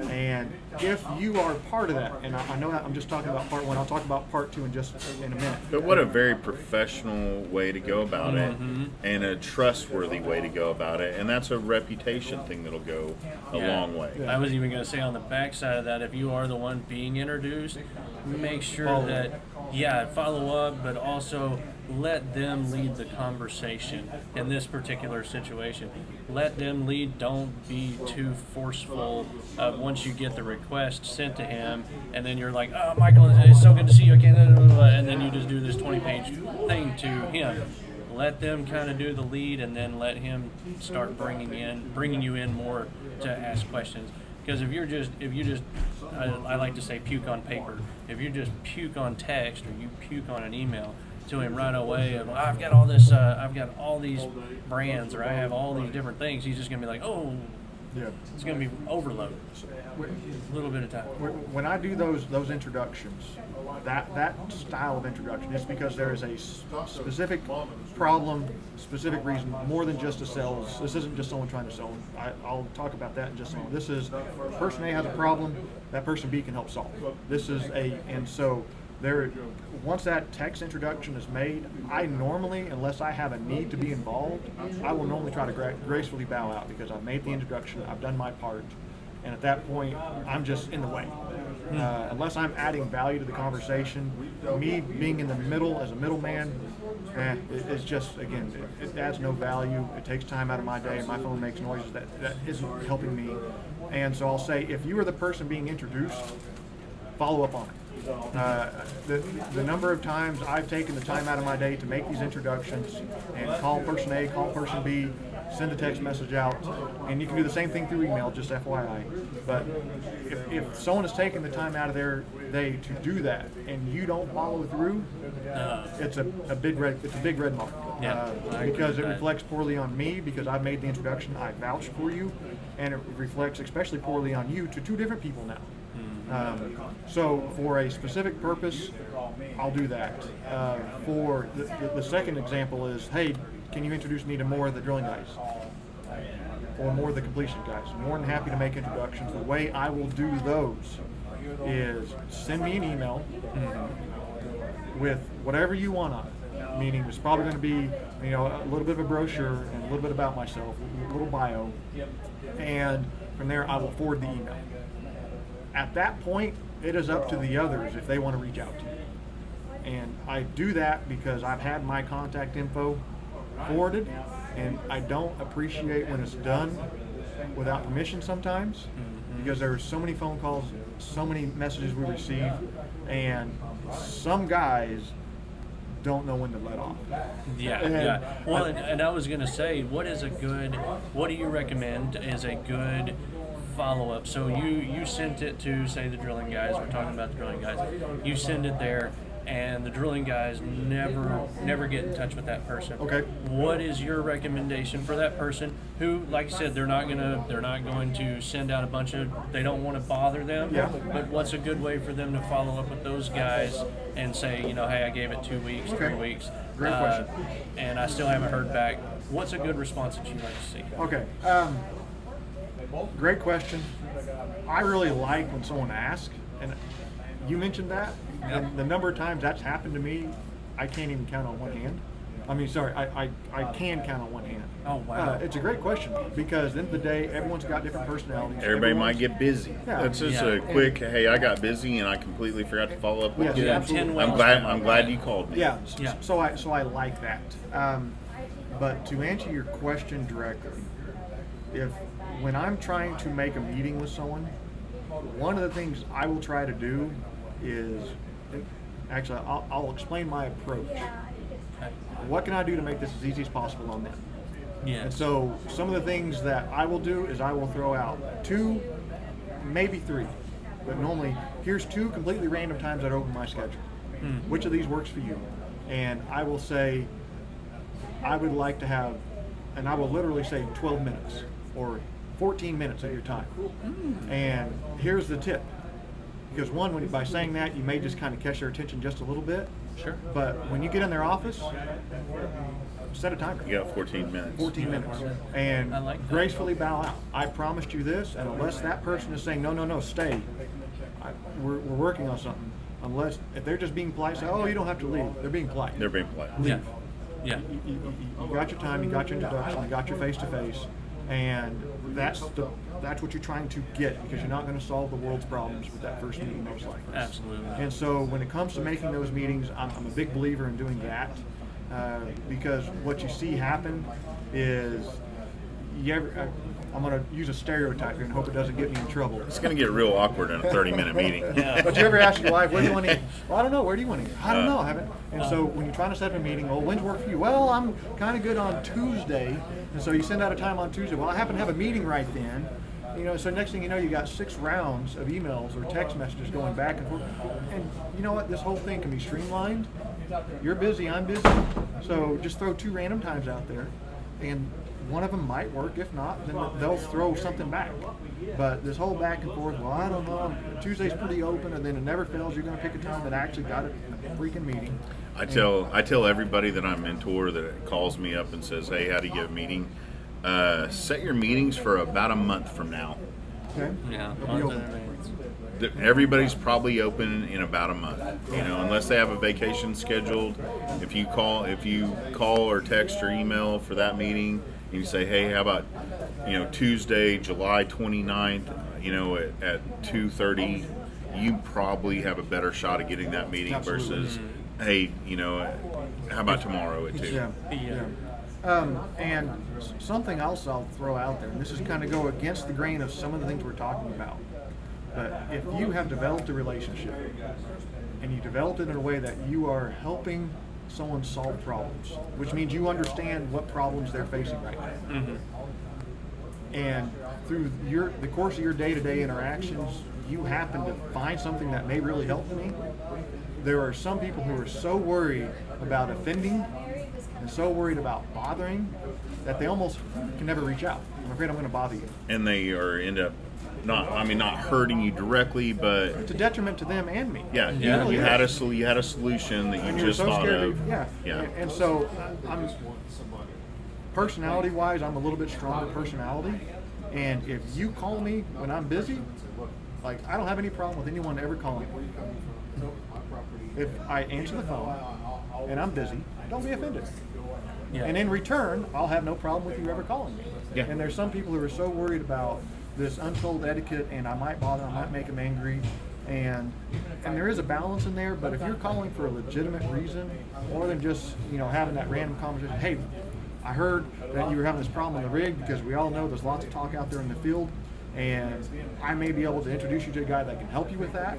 and if you are part of that, and I know I'm just talking about part 1. I'll talk about part 2 in a minute. But what a very professional way to go about it, and a trustworthy way to go about it, and that's a reputation thing that'll go a Yeah. long way. I was even going to say on the backside of that, if you are the one being introduced, make sure follow up, but also let them lead the conversation in this particular situation. Let them lead. Don't be too forceful once you get the request sent to him, and then you're like, oh, Michael, it's so good to see you again, and then you just do this 20-page thing to him. Let them kind of do the lead, and then let him start bringing you in more to ask questions. Because if you just, I like to say puke on paper. If you just puke on text or you puke on an email to him right away of I've got all this, I've got all these brands, or I have all these different things, he's just gonna be like, oh, Yeah. it's gonna be overload. A little bit of time. When I do those introductions, that style of introduction is because there is a specific problem, specific reason, more than just a sales. This isn't just someone trying to sell. I'll talk about that in just a moment. This is person A has a problem, that person B can help solve. And so once that text introduction is made, I normally, unless I have a need to be involved, I will normally try to gracefully bow out because I've made the introduction, I've done my part, and at that point, I'm just in the way. Unless I'm adding value to the conversation, me being in the middle as a middleman, it's just, again, it adds no value. It takes time out of my day, and my phone makes noises that isn't helping me. And so I'll say, if you are the person being introduced, follow up on it. The number of times I've taken the time out of my day to make these introductions and call person A, call person B, send a text message out, and you can do the same thing through email, just FYI. But if someone has taken the time out of their day to do that and you don't follow through, it's a big red mark. Yeah, I agree Because with it that. reflects poorly on me because I've made the introduction, I vouched for you, and it reflects especially poorly on you to 2 different people now. So for a specific purpose, I'll do that. For the second example is, hey, can you introduce me to more of the drilling guys? Or more of the completion guys? More than happy to make introductions. The way I will do those is send me an email with whatever you want on it. Meaning it's probably going to be, a little bit of a brochure and a little bit about myself, a little bio. And from there, I will forward the email. At that point, it is up to the others if they want to reach out to you. And I do that because I've had my contact info forwarded, and I don't appreciate when it's done without permission sometimes, because there are so many phone calls, so many messages we receive, and some guys don't know when to let off. Yeah. Well, and I was going to say, what do you recommend is a good follow-up? So you sent it to, say, the drilling guys. We're talking about the drilling guys. You send it there, and the drilling guys never get in touch with that person. Okay. What is your recommendation for that person who, like I said, they're not going to send out a bunch of, they don't want to bother them. Yeah. But what's a good way for them to follow up with those guys and say, hey, I gave it 2 weeks, Okay. 3 weeks. Great question. And I still haven't heard back. What's a good response that you'd like to see? Okay. Great question. I really like when someone asks, and you mentioned that, and the number of times that's happened to me, I can't even count on one hand. I can count on one hand. Oh, wow. It's a great question because at the end of the day, everyone's got different personalities. Everybody might get busy. Yeah. That's just a quick, hey, I got busy and I completely forgot to follow up with Yes, you. absolutely. I'm glad you called me. Yeah. Yeah. So I like that. But to answer your question directly, when I'm trying to make a meeting with someone, one of the things I will try to do is, actually, I'll explain my approach. What can I do to make this as easy as possible on them? Yeah. And so some of the things that I will do is I will throw out 2, maybe 3, but normally here's 2 completely random times that open my schedule. Which of these works for you? And I will say, I would like to have, and I will literally say 12 minutes or 14 minutes of your time. And here's the tip. Because one, by saying that, you may just kind of catch their attention just a little bit. Sure. But when you get in their office, set a timer. You got 14 minutes. 14 minutes. And I like that. gracefully bow out. I promised you this, and unless that person is saying, no, stay, we're working on something. If they're just being polite, say, oh, you don't have to leave. They're being polite. They're being polite. Yeah. Yeah. You got your time, you got your introduction, you got your face-to-face, and that's what you're trying to get, because you're not going to solve the world's problems with that first meeting, most likely. Absolutely. And so when it comes to making those meetings, I'm a big believer in doing that, because what you see happen is, I'm going to use a stereotype here and hope it doesn't get me in trouble. It's going to get real awkward in a 30-minute meeting. But you ever ask your wife, where do you want to eat? Well, I don't know. Where do you want to eat? I don't know. I haven't. And so when you're trying to set up a meeting, well, when's work for you? Well, I'm kind of good on Tuesday. And so you send out a time on Tuesday. Well, I happen to have a meeting right then. So next thing you know, you got 6 rounds of emails or text messages going back and forth. And you know what? This whole thing can be streamlined. You're busy, I'm busy. So just throw 2 random times out there, and one of them might work. If not, then they'll throw something back. But this whole back and forth, well, I don't know, Tuesday's pretty open, and then it never fails. You're going to pick a time that actually got a freaking meeting. I tell everybody that I mentor that calls me up and says, hey, how do you get a meeting? Set your meetings for about a month from now. Okay? Yeah. They'll be open. Everybody's probably open in about a month, unless they have a vacation scheduled. If you call or text or email for that meeting, and you say, hey, how about Tuesday, July 29th, at 2:30, you probably have a better shot of getting that meeting. Absolutely. Versus, hey, how about tomorrow at 2? Yeah. And something else I'll throw out there, and this is kind of go against the grain of some of the things we're talking about. But if you have developed a relationship and you developed it in a way that you are helping someone solve problems, which means you understand what problems they're facing right now. And through the course of your day-to-day interactions, you happen to find something that may really help me. There are some people who are so worried about offending and so worried about bothering that they almost can never reach out. I'm afraid I'm going to bother you. And they end up not hurting you directly, but It's a detriment to them and me. yeah, It really you is. had a solution that And you you're just so thought scared of. Yeah. And so I'm personality-wise, I'm a little bit stronger personality. And if you call me when I'm busy, Like, I don't have any problem with anyone ever calling me. If I answer the phone and I'm busy, don't be offended. Yeah. And in return, I'll have no problem with you ever calling me. Yeah. And there's some people who are so worried about this untold etiquette, and I might bother, I might make them angry, and there is a balance in there. But if you're calling for a legitimate reason, more than just having that random conversation, hey, I heard that you were having this problem in the rig, because we all know there's lots of talk out there in the field, and I may be able to introduce you to a guy that can help you with that.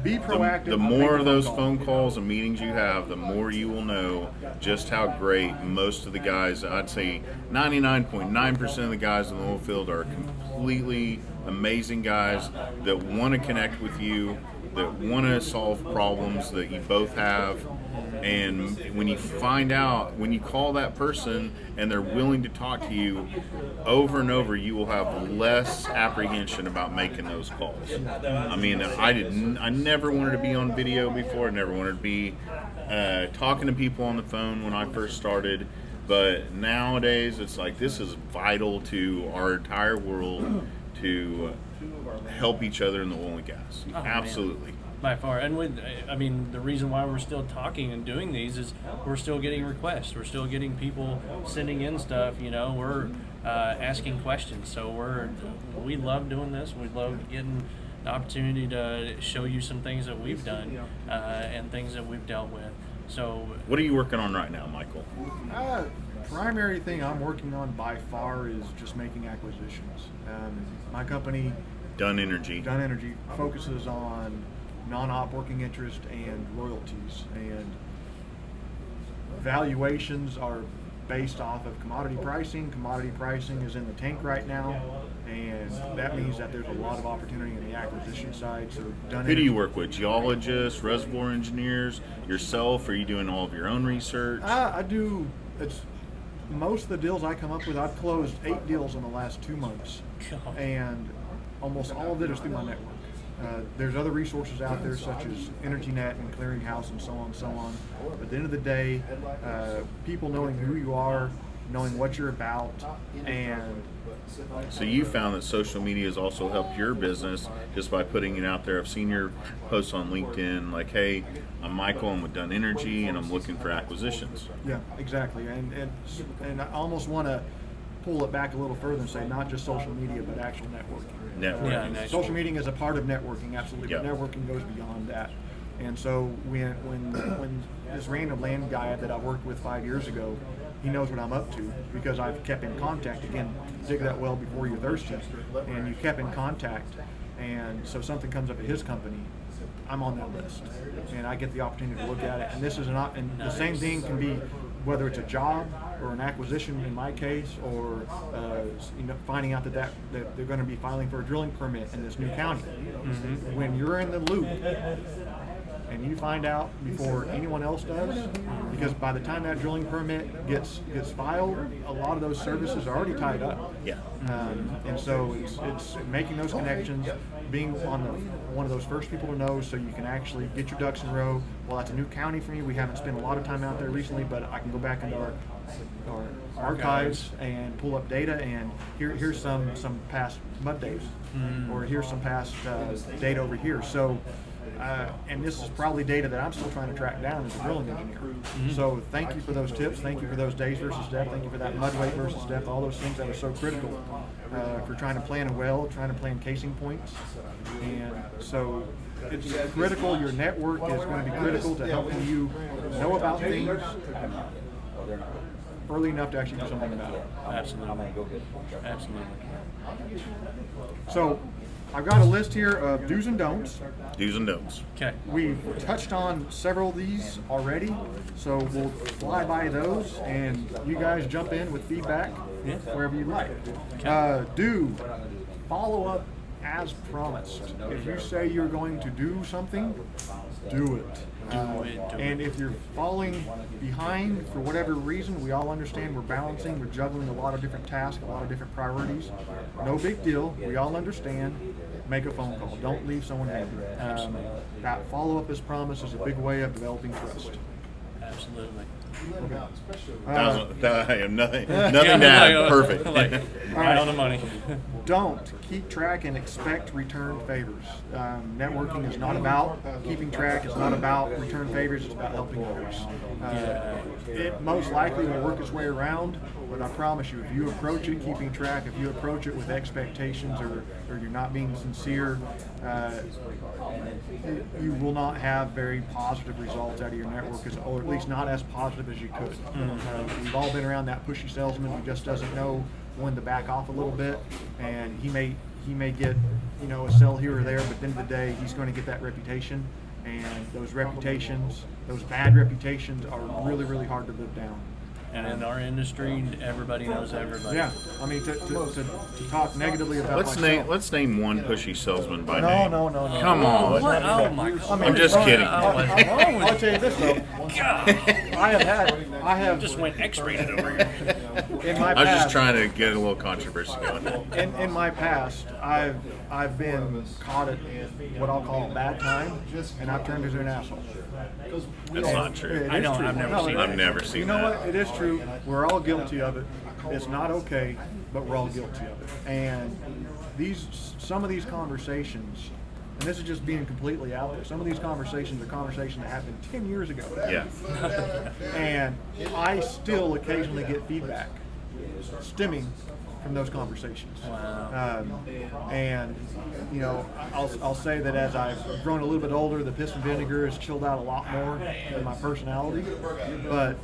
Be proactive. The more of those phone calls and meetings you have, the more you will know just how great most of the guys, I'd say 99.9% of the guys in the oil field are completely amazing guys that want to connect with you, that want to solve problems that you both have. And when you find out, when you call that person and they're willing to talk to you over and over, you will have less apprehension about making those calls. I mean, I never wanted to be on video before. I never wanted to be talking to people on the phone when I first started. But nowadays, it's like this is vital to our entire world to help each other in the oil and gas. Oh, Absolutely. Man. By far. And the reason why we're still talking and doing these is we're still getting requests. We're still getting people sending in stuff. We're asking questions. So we love doing this. We love getting the opportunity to show you some things that we've done and things that we've dealt with. So, what are you working on right now, Michael? Primary thing I'm working on by far is just making acquisitions. My company, Dunn Energy, focuses on non-op working interest and royalties, and valuations are based off of commodity pricing. Commodity pricing is in the tank right now, and that means that there's a lot of opportunity in the acquisition side. So who do you work with? Geologists, reservoir engineers, yourself? Are you doing all of your own research? I do. It's most of the deals I come up with. I've closed 8 deals in the last 2 months, and almost all of it is through my network. There's other resources out there such as EnergyNet and Clearinghouse and so on and so on. But at the end of the day, people knowing who you are, knowing what you're about, and so you found that social media has also helped your business just by putting it out there. I've seen your posts on LinkedIn like, hey, I'm Michael, I'm with Dunn Energy, and I'm looking for acquisitions. Yeah, exactly. And I almost want to pull it back a little further and say not just social media, but actual networking. Networking. Social media is a part of networking, absolutely, Yep. but networking goes beyond that. And so when this random land guy that I worked with 5 years ago, he knows what I'm up to because I've kept in contact. Again, dig that well before you're thirsty, and you kept in contact. And so something comes up at his company, I'm on that list, and I get the opportunity to look at it. And this is not, and the same thing can be whether it's a job or an acquisition in my case, or finding out that they're going to be filing for a drilling permit in this new county. Mm-hmm. When you're in the loop and you find out before anyone else does, because by the time that drilling permit gets filed, a lot of those services are already tied up. Yeah. And so it's making those connections, being on one of those first people to know, so you can actually get your ducks in a row. Well, that's a new county for me. We haven't spent a lot of time out there recently, but I can go back into our archives and pull up data, and here's some past mud days, or here's some past data over here. So, and this is probably data that I'm still trying to track down as a drilling engineer. So thank you for those tips. Thank you for those days versus depth. Thank you for that mud weight versus depth. All those things that are so critical for trying to plan a well, trying to plan casing points. And so it's critical. Your network is going to be critical to helping you know about things early enough to actually do something about it. Absolutely. Absolutely. So I've got a list here of do's and don'ts. Do's and don'ts. Okay. We've touched on several of these already, so we'll fly by those, and you guys jump in with feedback wherever you like. Do follow up as promised. If you say you're going to do something, do it. And if you're falling behind for whatever reason, we all understand we're balancing, we're juggling a lot of different tasks, a lot of different priorities. No big deal. We all understand. Make a phone call. Don't leave someone hanging. That follow-up as promised is a big way of developing trust. Absolutely. I am nothing to add. Perfect. Like, right on the money. Don't keep track and expect return favors. Networking is not about keeping track. It's not about return favors. It's about helping others. It most likely will work its way around, but I promise you, if you approach it keeping track, if you approach it with expectations or you're not being sincere, you will not have very positive results out of your network, or at least not as positive as you could. We've all been around that pushy salesman who just doesn't know when to back off a little bit, and he may get a sell here or there, but at the end of the day, he's going to get that reputation, and those bad reputations are really, really hard to live down. And in our industry, everybody knows everybody. Yeah, I mean, to talk negatively about Let's name one pushy salesman by No. name. Come on. What? Oh my God. I'm just kidding. I'll tell you this though. I have Just went X-rated over here. in my I was just past. trying to get a little controversy going. In my past, I've been caught at what I'll call a bad time, and I've turned into an asshole. That's not true. It I is know, true. I've never seen I've never seen You know that. what? It is true. We're all guilty of it. It's not okay, but we're all guilty of it. And some of these conversations, and this is just being completely out there, some of these conversations are conversations that happened 10 years ago. Yeah. And I still occasionally get feedback stemming from those conversations. Wow. And I'll say that as I've grown a little bit older, the piss and vinegar has chilled out a lot more in my personality. But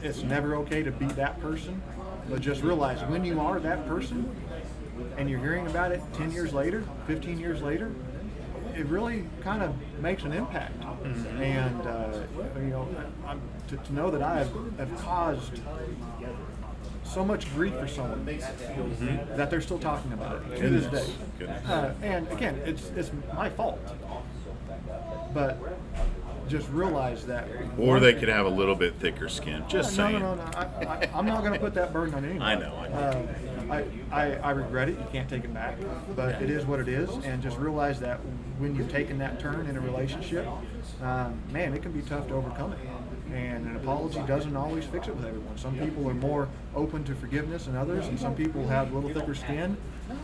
it's never okay to be that person. But just realize when you are that person and you're hearing about it 10 years later, 15 years later, it really kind of makes an impact. And to know that I have caused so much grief for someone that they're still talking about it to this day. And again, it's my fault. But just realize that. Or they could have a little bit thicker skin. Just saying. No. I'm not going to put that burden on anyone. I know. I regret it. You can't take it back, but it is what it is. And just realize that when you've taken that turn in a relationship, man, it can be tough to overcome it. And an apology doesn't always fix it with everyone. Some people are more open to forgiveness than others, and some people have a little thicker skin.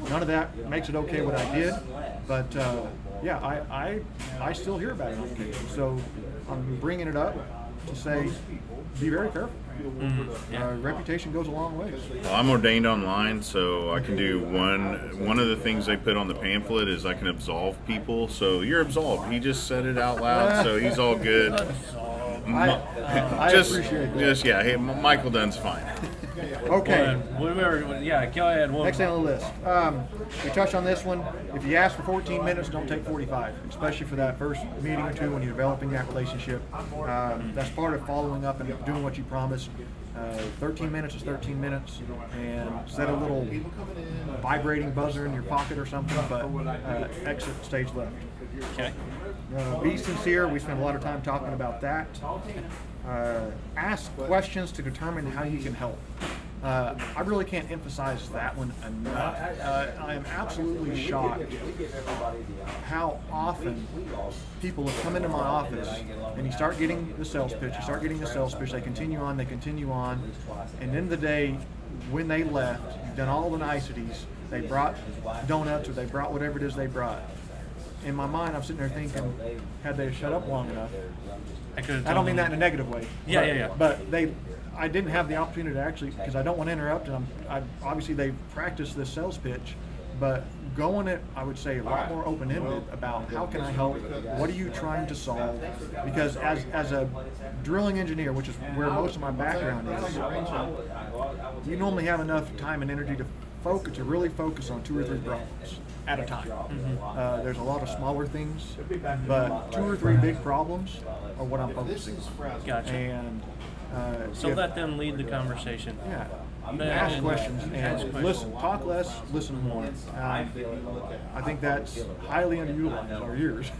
None of that makes it okay what I did, but I still hear about it on occasion. So I'm bringing it up to say, be very careful. Reputation goes a long way. Well, I'm ordained online, so I can do one of the things they put on the pamphlet is I can absolve people. So you're absolved. He just said it out loud, so he's all good. I appreciate that. Hey, Michael Dunn's fine. Okay. Go ahead. Next thing on the list. We touched on this one. If you ask for 14 minutes, don't take 45, especially for that first meeting or two when you're developing that relationship. That's part of following up and doing what you promised. 13 minutes is 13 minutes, and set a little vibrating buzzer in your pocket or something, but exit stage left. Okay. Be sincere. We spend a lot of time talking about that. Ask questions to determine how you can help. I really can't emphasize that one enough. I am absolutely shocked how often people have come into my office and you start getting the sales pitch, they continue on, and in the day, when they left, you've done all the niceties, they brought donuts or they brought whatever it is they brought. In my mind, I'm sitting there thinking, had they shut up long enough, I don't mean that in a negative way. Yeah. But I didn't have the opportunity to actually, because I don't want to interrupt, and obviously they practiced this sales pitch, but going it, I would say, a lot more open-ended about how can I help, what are you trying to solve, because as a drilling engineer, which is where most of my background is, you normally have enough time and energy to really focus on 2 or 3 problems at a time. There's a lot of smaller things, but 2 or 3 big problems are what I'm focusing on. Gotcha. And So let them lead the conversation. Yeah. Ask questions and listen. Talk less, listen more. I think that's highly underutilized, or yours.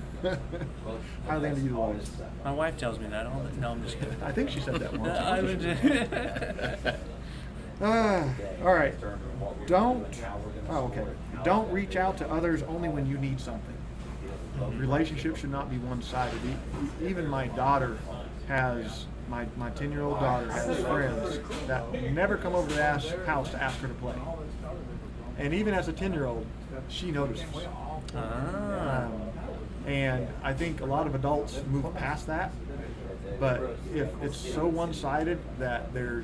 Highly underutilized. My wife tells me that. No, I'm just kidding. I think she said that once. I would just- All right. Don't reach out to others only when you need something. Relationships should not be one-sided. Even my daughter has my 10-year-old daughter has friends that never come over to the house to ask her to play. And even as a 10-year-old, she notices. And I think a lot of adults move past that. But if it's so one-sided that they're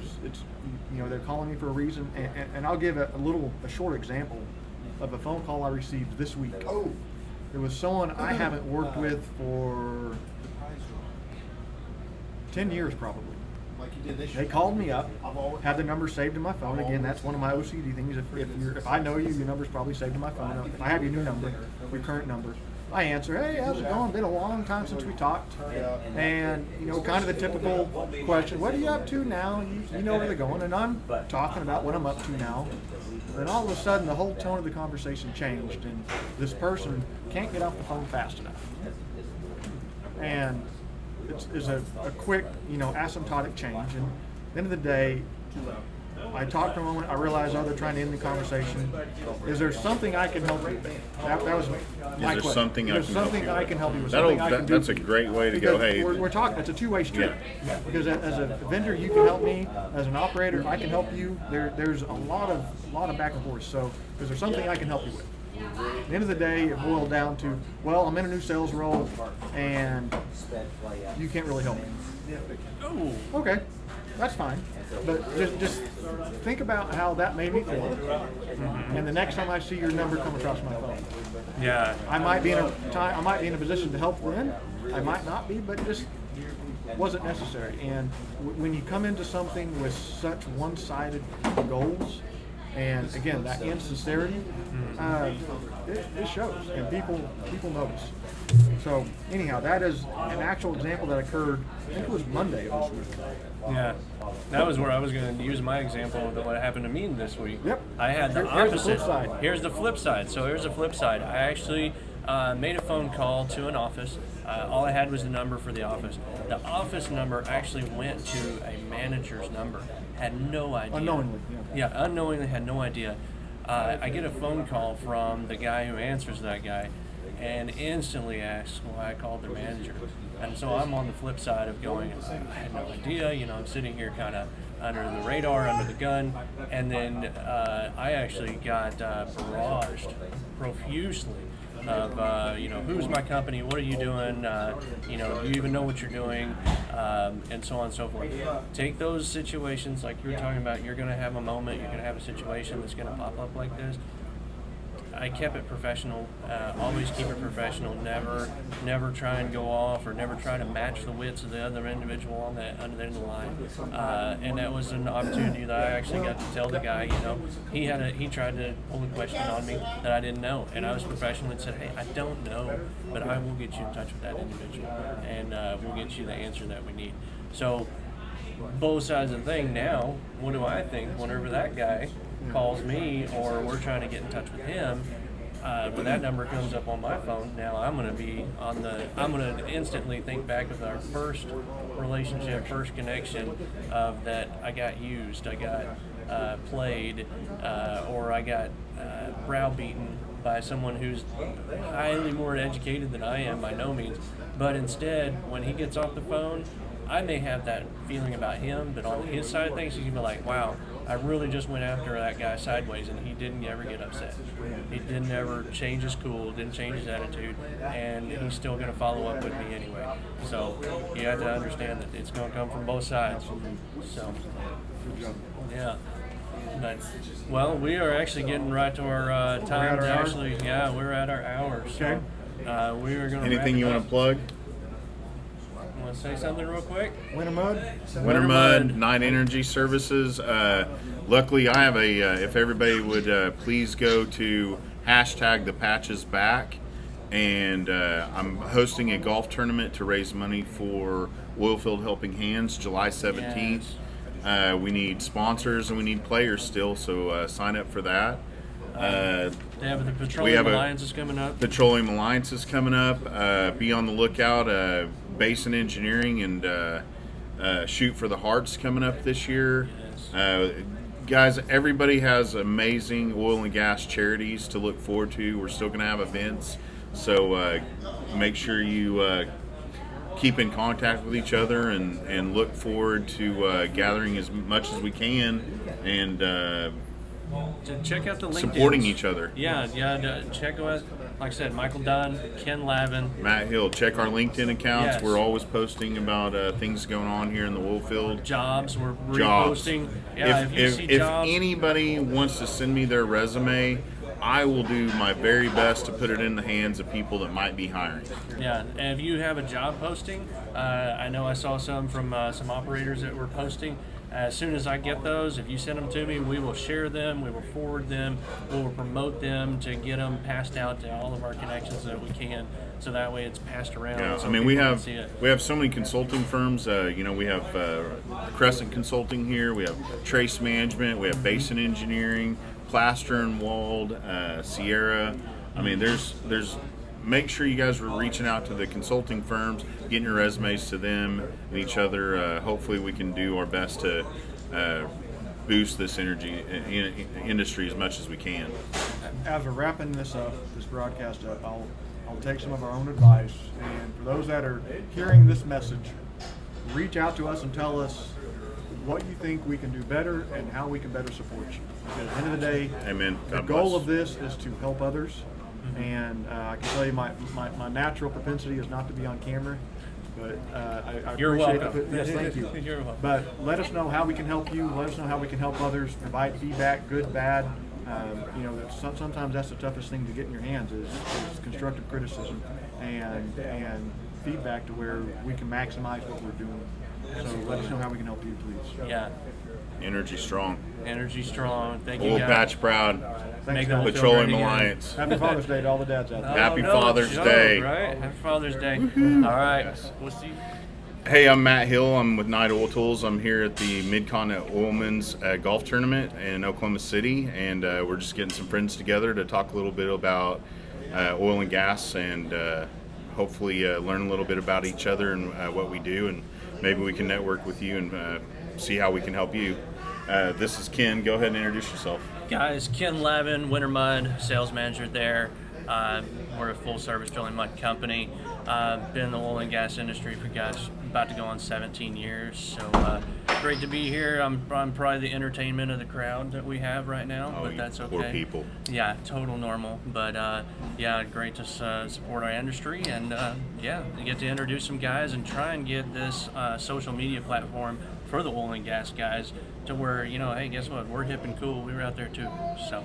calling me for a reason, and I'll give a short example of a phone call I received this week. It was someone I haven't worked with for 10 years probably. They called me up, had the number saved in my phone. Again, that's one of my OCD things. If I know you, your number's probably saved in my phone. If I have your new number, your current number, I answer, hey, how's it going? Been a long time since we talked. And, kind of the typical question, what are you up to now? You know where they're going. And I'm talking about what I'm up to now. Then all of a sudden, the whole tone of the conversation changed, and this person can't get off the phone fast enough. And it's a quick, asymptotic change. And at the end of the day, I talked for a moment. I realized, they're trying to end the conversation. Is there something I can help you with? That was my question. Something I can help you with? That's a great way to go. Hey, we're talking. It's a two-way street. Yeah. Because as a vendor, you can help me. As an operator, I can help you. There's a lot of back and forth. So, is there something I can help you with? At the end of the day, it boiled down to, well, I'm in a new sales role, and you can't really help me. Oh, okay. That's fine, but just think about how that made me feel. And the next time I see your number come across my phone, I might be in a position to help then. I might not be, but it just wasn't necessary. And when you come into something with such one-sided goals, and again that insincerity, it shows, and people notice. So anyhow, that is an actual example that occurred. I think it was Monday of this week. Yeah, that was where I was going to use my example of what happened to me this week. Yep. I had the Here's opposite. the flip side. Here's the flip side. So here's the flip side. I actually made a phone call to an office. All I had was the number for the office. The office number actually went to a manager's number. Had no idea. Unknowingly. Yeah, unknowingly had no idea. I get a phone call from the guy who answers that guy, and instantly asks why I called their manager. And so I'm on the flip side of going, I had no idea, I'm sitting here kind of under the radar, under the gun, and then I actually got barraged profusely of, who's my company, what are you doing, do you even know what you're doing, and so on and so forth. Take those situations like you were talking about. You're going to have a moment, you're going to have a situation that's going to pop up like this. I kept it professional, always keep it professional, never try and go off or never try to match the wits of the other individual on the end of the line. And that was an opportunity that I actually got to tell the guy, he tried to pull a question on me that I didn't know. And I was professional and said, hey, I don't know, but I will get you in touch with that individual and we'll get you the answer that we need. So both sides of the thing now, what do I think whenever that guy calls me or we're trying to get in touch with him, when that number comes up on my phone, now I'm going to instantly think back of our first relationship, first connection of that I got used, I got played, or I got browbeaten by someone who's highly more educated than I am by no means. But instead, when he gets off the phone, I may have that feeling about him, but on his side of things, he's going to be like, wow, I really just went after that guy sideways, and he didn't ever get upset. He didn't ever change his cool, didn't change his attitude, and he's still going to follow up with me anyway. So you have to understand that it's going to come from both sides. So, yeah. But, well, we are actually getting right to our time. We're at our hour. So, we are going to. Anything you want to plug? Want to say something real quick? Winter Mud, Night Energy Services. Luckily, I have if everybody would please go to #ThePatchesBack, and I'm hosting a golf tournament to raise money for Oilfield Helping Hands, July 17th. Yes. We need sponsors and we need players still, so sign up for that. They have the Petroleum Alliance is coming up. Petroleum Alliance is coming up. Be on the lookout. Basin Engineering and Shoot for the Hearts coming up this year. Yes. Guys, everybody has amazing oil and gas charities to look forward to. We're still going to have events, so make sure you keep in contact with each other and look forward to gathering as much as we can and To check out the LinkedIn. supporting each other. Yeah. Check out, like I said, Michael Dunn, Ken Lavine. Matt Hill, check our LinkedIn accounts. Yes. We're always posting about things going on here in the oilfield. Jobs, we're Jobs. reposting. Yeah, if you see if jobs. anybody wants to send me their resume, I will do my very best to put it in the hands of people that might be hiring. Yeah, and if you have a job posting, I know I saw some from some operators that were posting. As soon as I get those, if you send them to me, we will share them, we will forward them, we will promote them to get them passed out to all of our connections that we can, so that way it's passed around. Yeah, so I mean we people can see have it. so many consulting firms. We have Crescent Consulting here. We have Trace Management. We have Basin Engineering, Plaster and Walled, Sierra. I mean, there's. Make sure you guys are reaching out to the consulting firms, getting your resumes to them and each other. Hopefully, we can do our best to boost this energy industry as much as we can. As we're wrapping this broadcast up, I'll take some of our own advice. And for those that are hearing this message, reach out to us and tell us what you think we can do better and how we can better support you. Because at the end of the day, Amen. the God goal bless. of this is to help others. And I can tell you my natural propensity is not to be on camera, but I You're appreciate welcome. Yes, thank you. You're welcome. But let us know how we can help you. Let us know how we can help others. Provide feedback, good, bad. Sometimes that's the toughest thing to get in your hands is constructive criticism and feedback to where we can maximize what we're doing. So let us know how we can help you, please. Yeah, Energy strong. energy strong. Thank you, Oil guys. Patch proud. Thanks, Make the whole guys. feel Petroleum great again. Alliance. Happy Father's Day to all the dads out there. Happy no, Father's it's Day. Right? Happy Father's Day. All right. We'll see you. Hey, I'm Matt Hill. I'm with Knight Oil Tools. I'm here at the Mid-Continent Oilman's Golf Tournament in Oklahoma City, and we're just getting some friends together to talk a little bit about oil and gas and hopefully learn a little bit about each other and what we do, and maybe we can network with you and see how we can help you. This is Ken. Go ahead and introduce yourself. Guys, Ken Lavine, Winter Mud, sales manager there. We're a full-service drilling mud company. Been in the oil and gas industry for, about to go on 17 years. So great to be here. I'm probably the entertainment of the crowd that we have right now, Oh, but you that's okay. poor people. Yeah, total normal. But yeah, great to support our industry and yeah, get to introduce some guys and try and get this social media platform for the oil and gas guys to where, hey, guess what? We're hip and cool. We were out there too. So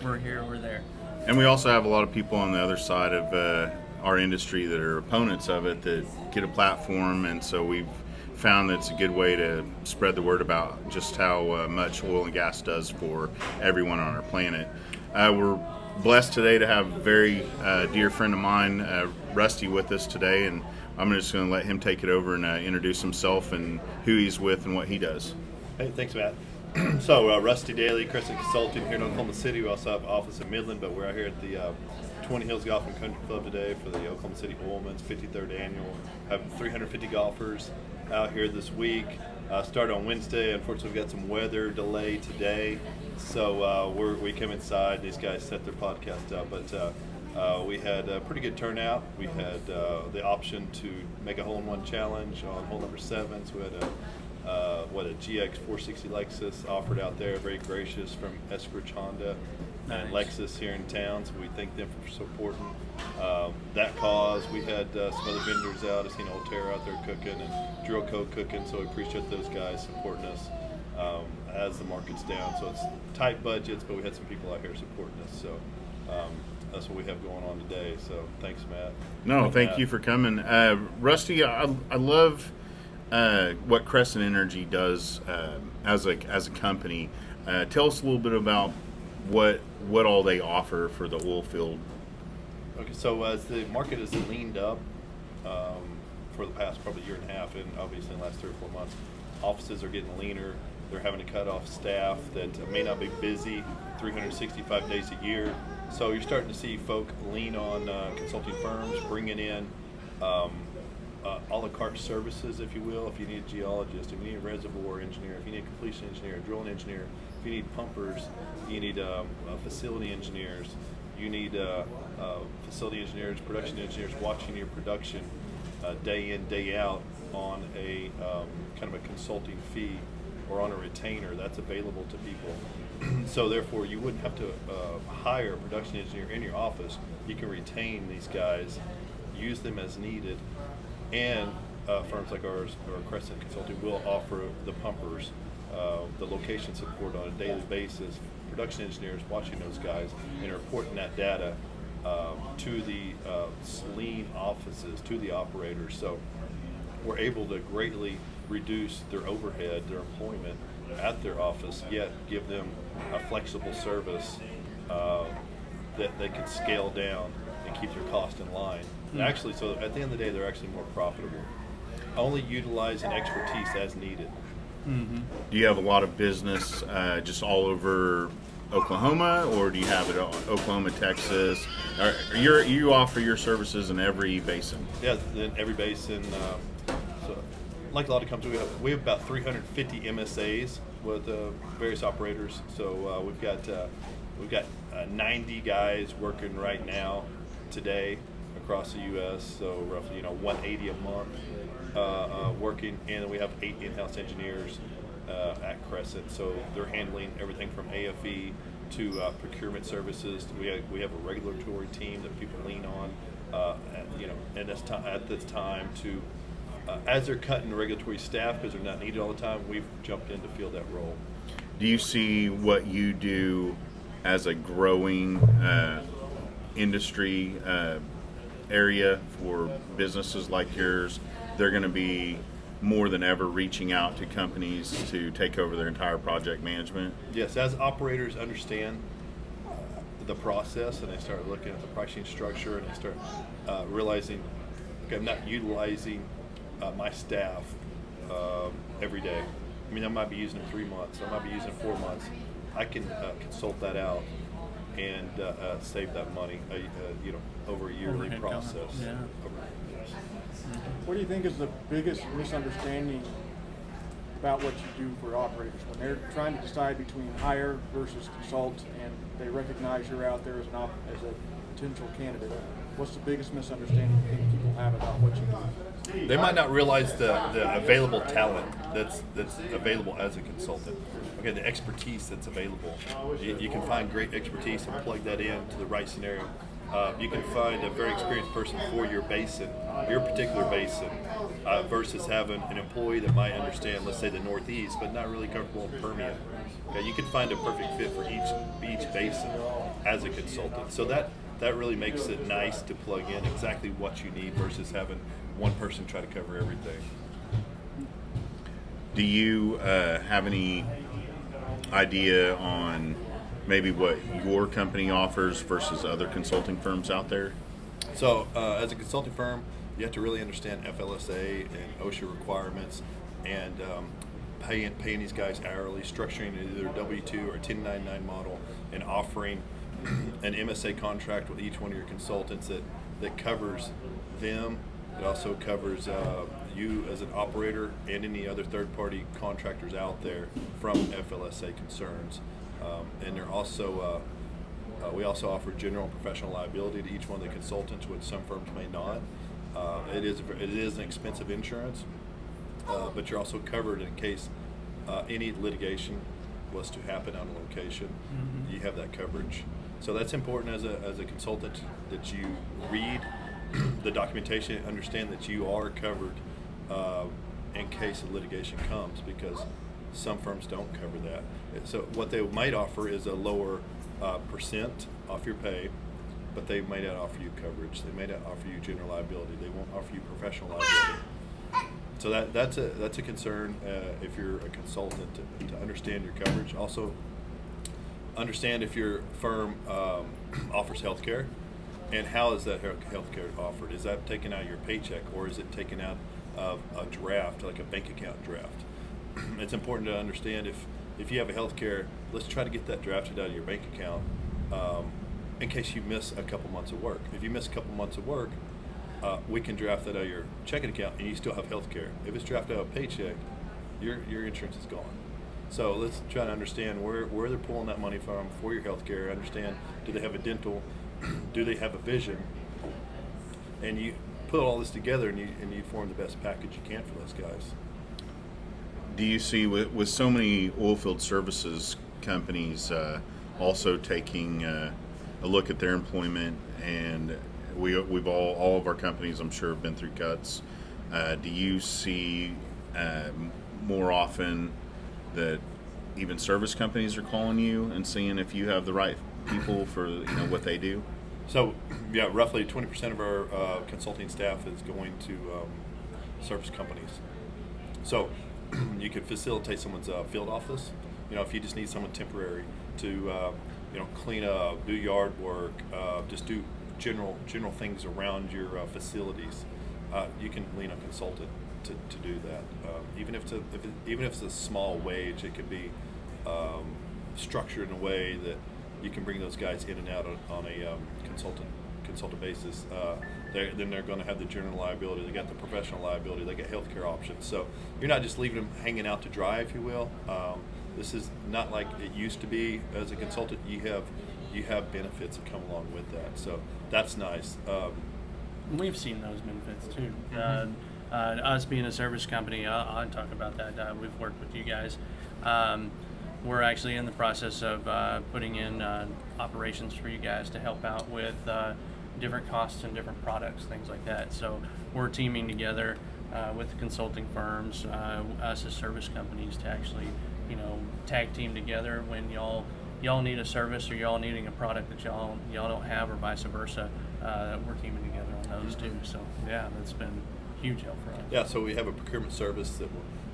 we're here, we're there. And we also have a lot of people on the other side of our industry that are opponents of it that get a platform, and so we've found that it's a good way to spread the word about just how much oil and gas does for everyone on our planet. We're blessed today to have a very dear friend of mine, Rusty, with us today, and I'm just going to let him take it over and introduce himself and who he's with and what he does. Hey, thanks, Matt. So, Rusty Daly, Crescent Consulting here in Oklahoma City. We also have an office in Midland, but we're out here at the Twin Hills Golf and Country Club today for the Oklahoma City Oilman's 53rd annual. Have 350 golfers out here this week. Started on Wednesday. Unfortunately, we've got some weather delay today, so we came inside. These guys set their podcast up, but we had a pretty good turnout. We had the option to make a hole-in-one challenge on hole number 7. So we had a GX 460 Lexus offered out there, very gracious, from Eskridge Honda and Nice. Lexus here in town, so we thank them for supporting that cause. We had some other vendors out. I've seen Ulterra out there cooking and Drill Co cooking, so we appreciate those guys supporting us as the market's down. So it's tight budgets, but we had some people out here supporting us, so that's what we have going on today. So thanks, Matt. No, thank you for coming. Rusty, I love what Crescent Energy does as a company. Tell us a little bit about what all they offer for the oil field. Okay, so as the market has leaned up for the past probably year and a half, and obviously in the last 3 or 4 months, offices are getting leaner. They're having to cut off staff that may not be busy 365 days a year. So you're starting to see folk lean on consulting firms, bringing in a la carte services, if you will. If you need a geologist, if you need a reservoir engineer, if you need a completion engineer, a drilling engineer, if you need pumpers, you need facility engineers, you need facility engineers, production engineers watching your production. day in, day out on a kind of a consulting fee or on a retainer that's available to people. So therefore, you wouldn't have to hire a production engineer in your office. You can retain these guys, use them as needed, and firms like ours or Crescent Consulting will offer the pumpers the location support on a daily basis, production engineers watching those guys and reporting that data to the lean offices, to the operators. So we're able to greatly reduce their overhead, their employment at their office, yet give them a flexible service that they can scale down and keep their cost in line. And actually, so at the end of the day, they're actually more profitable. Only utilizing expertise as needed. Do you have a lot of business just all over Oklahoma, or do you have it all, Oklahoma, Texas? You offer your services in every basin? Yeah, in every basin. So, like a lot of companies, we have about 350 MSAs with various operators. So we've got 90 guys working right now today across the U.S. So roughly 180 a month working, and then we have 8 in-house engineers at Crescent. So they're handling everything from AFE to procurement services. We have a regulatory team that people lean on, at this time to as they're cutting regulatory staff because they're not needed all the time. We've jumped in to fill that role. Do you see what you do as a growing industry area for businesses like yours? They're going to be more than ever reaching out to companies to take over their entire project management? Yes, as operators understand the process and they start looking at the pricing structure and they start realizing, okay, I'm not utilizing my staff every day. I mean, I might be using them 3 months, I might be using them 4 months. I can consult that out and save that money, over a yearly Overhead process. costs, yeah. What do you think is the biggest misunderstanding about what you do for operators when they're trying to decide between hire versus consult, and they recognize you're out there as a potential candidate? What's the biggest misunderstanding you think people have about what you do? They might not realize the available talent that's available as a consultant. Okay, the expertise that's available. You can find great expertise and plug that into the right scenario. You can find a very experienced person for your basin, your particular basin, versus having an employee that might understand, let's say, the Northeast, but not really comfortable in Permian. Okay, you can find a perfect fit for each basin as a consultant. So that really makes it nice to plug in exactly what you need versus having one person try to cover everything. Do you have any idea on maybe what your company offers versus other consulting firms out there? So as a consulting firm, you have to really understand FLSA and OSHA requirements and paying these guys hourly, structuring either a W-2 or a 1099 model, and offering an MSA contract with each one of your consultants that covers them. It also covers you as an operator and any other third-party contractors out there from FLSA concerns. And they're also we also offer general and professional liability to each one of the consultants, which some firms may not. It is an expensive insurance, but you're also covered in case any litigation was to happen on a location. Mm-hmm. You have that coverage. So that's important as a consultant, that you read the documentation, understand that you are covered in case a litigation comes, because some firms don't cover that. So what they might offer is a lower percent off your pay, but they might not offer you coverage. They may not offer you general liability. They won't offer you professional liability. So that's a concern if you're a consultant, to understand your coverage. Also, understand if your firm offers health care, and how is that health care offered? Is that taken out of your paycheck, or is it taken out of a draft, like a bank account draft? It's important to understand if you have a health care, let's try to get that drafted out of your bank account in case you miss a couple months of work. If you miss a couple months of work, we can draft that out of your checking account and you still have health care. If it's drafted out of a paycheck, your insurance is gone. So let's try to understand where they're pulling that money from for your health care. Understand, do they have a dental? Do they have a vision? And you put all this together, and you form the best package you can for those guys. Do you see with so many oilfield services companies also taking a look at their employment, and we've all of our companies, I'm sure, have been through cuts. Do you see more often that even service companies are calling you and seeing if you have the right people for what they do? So, yeah, roughly 20% of our consulting staff is going to service companies. So, you could facilitate someone's field office. If you just need someone temporary to, clean up, do yard work, just do general things around your facilities, you can lean on a consultant to do that. Even if it's a small wage, it could be structured in a way that you can bring those guys in and out on a consultant basis. Then they're going to have the general liability. They got the professional liability. They get healthcare options. So you're not just leaving them hanging out to dry, if you will. This is not like it used to be. As a consultant, you have benefits that come along with that. So that's nice. We've seen those benefits too. Us being a service company, I'll talk about that. We've worked with you guys. We're actually in the process of putting in operations for you guys to help out with different costs and different products, things like that. So we're teaming together with consulting firms, us as service companies, to actually, tag team together when y'all need a service or y'all needing a product that y'all don't have, or vice versa. We're teaming together on those too. So yeah, that's been huge help for us. Yeah, so we have a procurement service that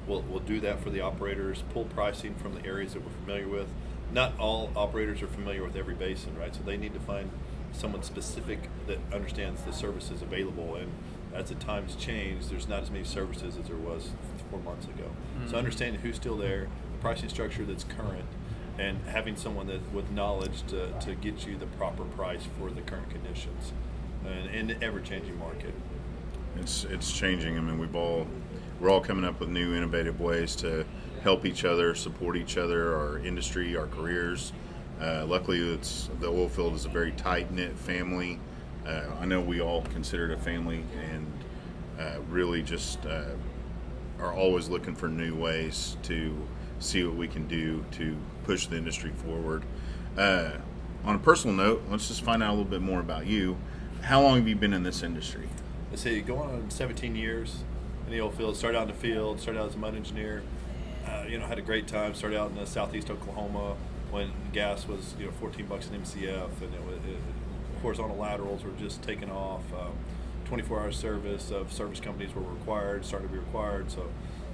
will do that for the operators, pull pricing from the areas that we're familiar with. Not all operators are familiar with every basin, right? So they need to find someone specific that understands the services available. And as the times change, there's not as many services as there was 4 months ago. Mm-hmm. So understanding who's still there, the pricing structure that's current, and having someone that with knowledge to get you the proper price for the current conditions and in the ever-changing market. It's changing. I mean, we're all coming up with new innovative ways to help each other, support each other, our industry, our careers. Luckily, the oil field is a very tight-knit family. I know we all consider it a family, and really just are always looking for new ways to see what we can do to push the industry forward. On a personal note, let's just find out a little bit more about you. How long have you been in this industry? Let's see, going on 17 years in the oil field. Started out in the field, started out as a mud engineer. Had a great time. Started out in southeast Oklahoma when gas was $14 an MCF, and horizontal laterals were just taking off. 24-hour service of service companies were required, started to be required. So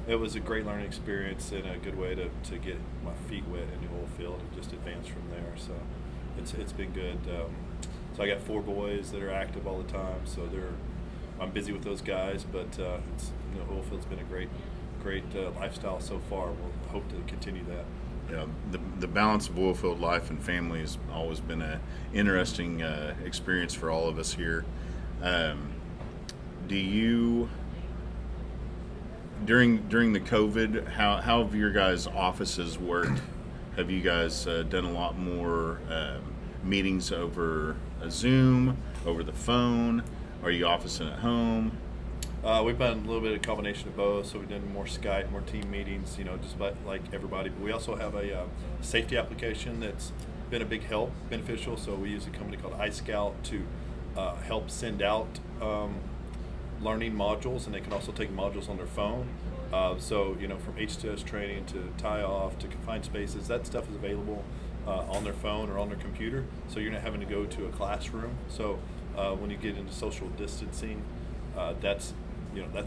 it was a great learning experience and a good way to get my feet wet in the oil field and just advance from there. So it's been good. So I got 4 boys that are active all the time. So I'm busy with those guys, but oil field's been a great lifestyle so far. We'll hope to continue that. Yeah, the balance of oil field life and family has always been an interesting experience for all of us here. Do you, during the COVID, how have your guys' offices worked? Have you guys done a lot more meetings over Zoom, over the phone? Are you officing at home? We've done a little bit of combination of both. So we've done more Skype, more team meetings, just like everybody. But we also have a safety application that's been a big help, beneficial. So we use a company called iScout to help send out learning modules, and they can also take modules on their phone. So from H2S training to tie-off to confined spaces, that stuff is available on their phone or on their computer. So you're not having to go to a classroom. So when you get into social distancing, that's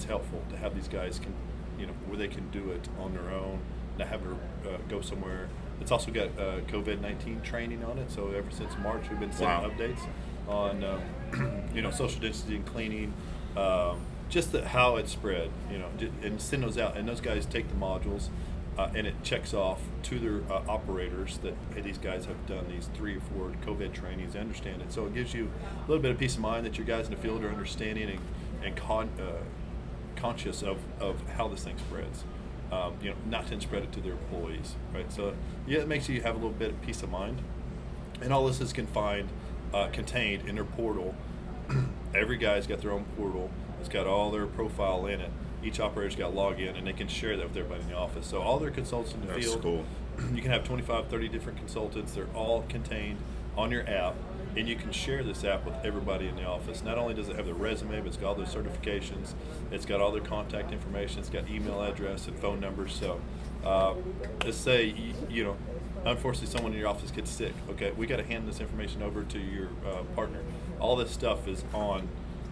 helpful to have these guys where they can do it on their own, not having to go somewhere. It's also got COVID-19 training on it. So ever since March, we've been sending updates on social distancing, cleaning, just how it's spread. And send those out. And those guys take the modules, and it checks off to their operators that, hey, these guys have done these 3 or 4 COVID trainings. They understand it. So it gives you a little bit of peace of mind that your guys in the field are understanding and conscious of how this thing spreads. Not to spread it to their employees, right? So yeah, it makes you have a little bit of peace of mind. And all this is contained in their portal. Every guy's got their own portal It's got all their profile in it. Each operator's got to log in, and they can share that with everybody in the office. So all their consultants in the That's field, cool. you can have 25, 30 different consultants. They're all contained on your app, and you can share this app with everybody in the office. Not only does it have their resume, but it's got all their certifications. It's got all their contact information. It's got email address and phone numbers. So let's say, unfortunately someone in your office gets sick. Okay, we got to hand this information over to your partner. All this stuff is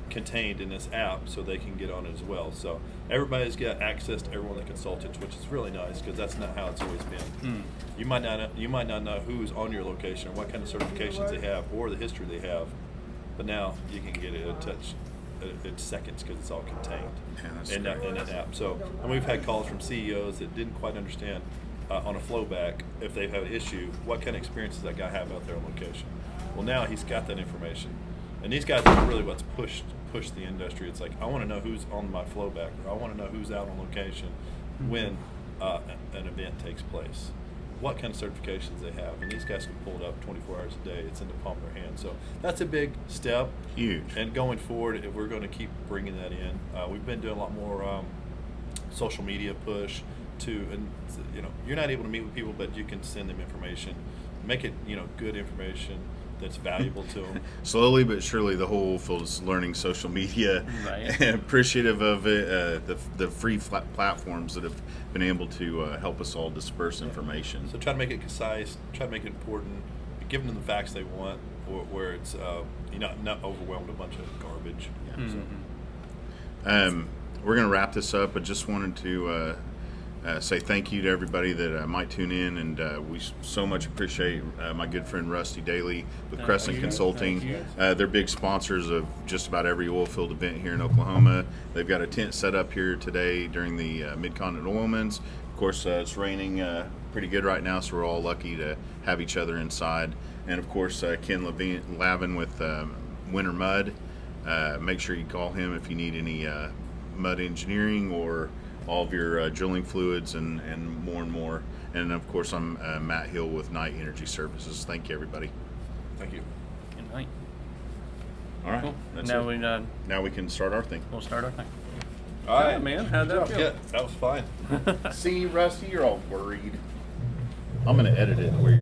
contained in this app, so they can get on it as well. So everybody's got access to every one of the consultants, which is really nice because that's not how it's always been. You might not know who's on your location or what kind of certifications they have or the history they have, but now you can get it in seconds because it's all contained in an app. So, and we've had calls from CEOs that didn't quite understand on a flowback if they've had an issue, what kind of experience does that guy have out there on location? Well, now he's got that information. And these guys are really what's pushed the industry. It's like, I want to know who's on my flowback, or I want to know who's out on location when an event takes place, what kind of certifications they have. And these guys can pull it up 24 hours a day. It's in the palm of their hand. So that's a big step. Huge. And going forward, we're going to keep bringing that in. We've been doing a lot more social media push and you're not able to meet with people, but you can send them information, make it, good information that's valuable to them. Slowly but surely, the whole field is learning social media. Right. Appreciative of it, the free platforms that have been able to help us all disperse information. So try to make it concise, try to make it important, give them the facts they want, where it's not overwhelmed with a bunch of garbage. Yeah. Mm-hmm. We're going to wrap this up. I just wanted to say thank you to everybody that might tune in, and we so much appreciate my good friend Rusty Daly with Crescent Consulting. They're big sponsors of just about every oil field event here in Oklahoma. They've got a tent set up here today during the Mid-Continent Oilman's. Of course, it's raining pretty good right now, so we're all lucky to have each other inside. And of course, Ken Lavine with Winter Mud. Make sure you call him if you need any mud engineering or all of your drilling fluids and more and more. And of course, I'm Matt Hill with Knight Energy Services. Thank you, everybody. Thank you. Good night. All right. Cool. That's Now it. Now we can start our thing. we'll start our thing. All right, Yeah, man. How'd that feel? Yeah, that was fine. See, Rusty, you're all worried. I'm going to edit it where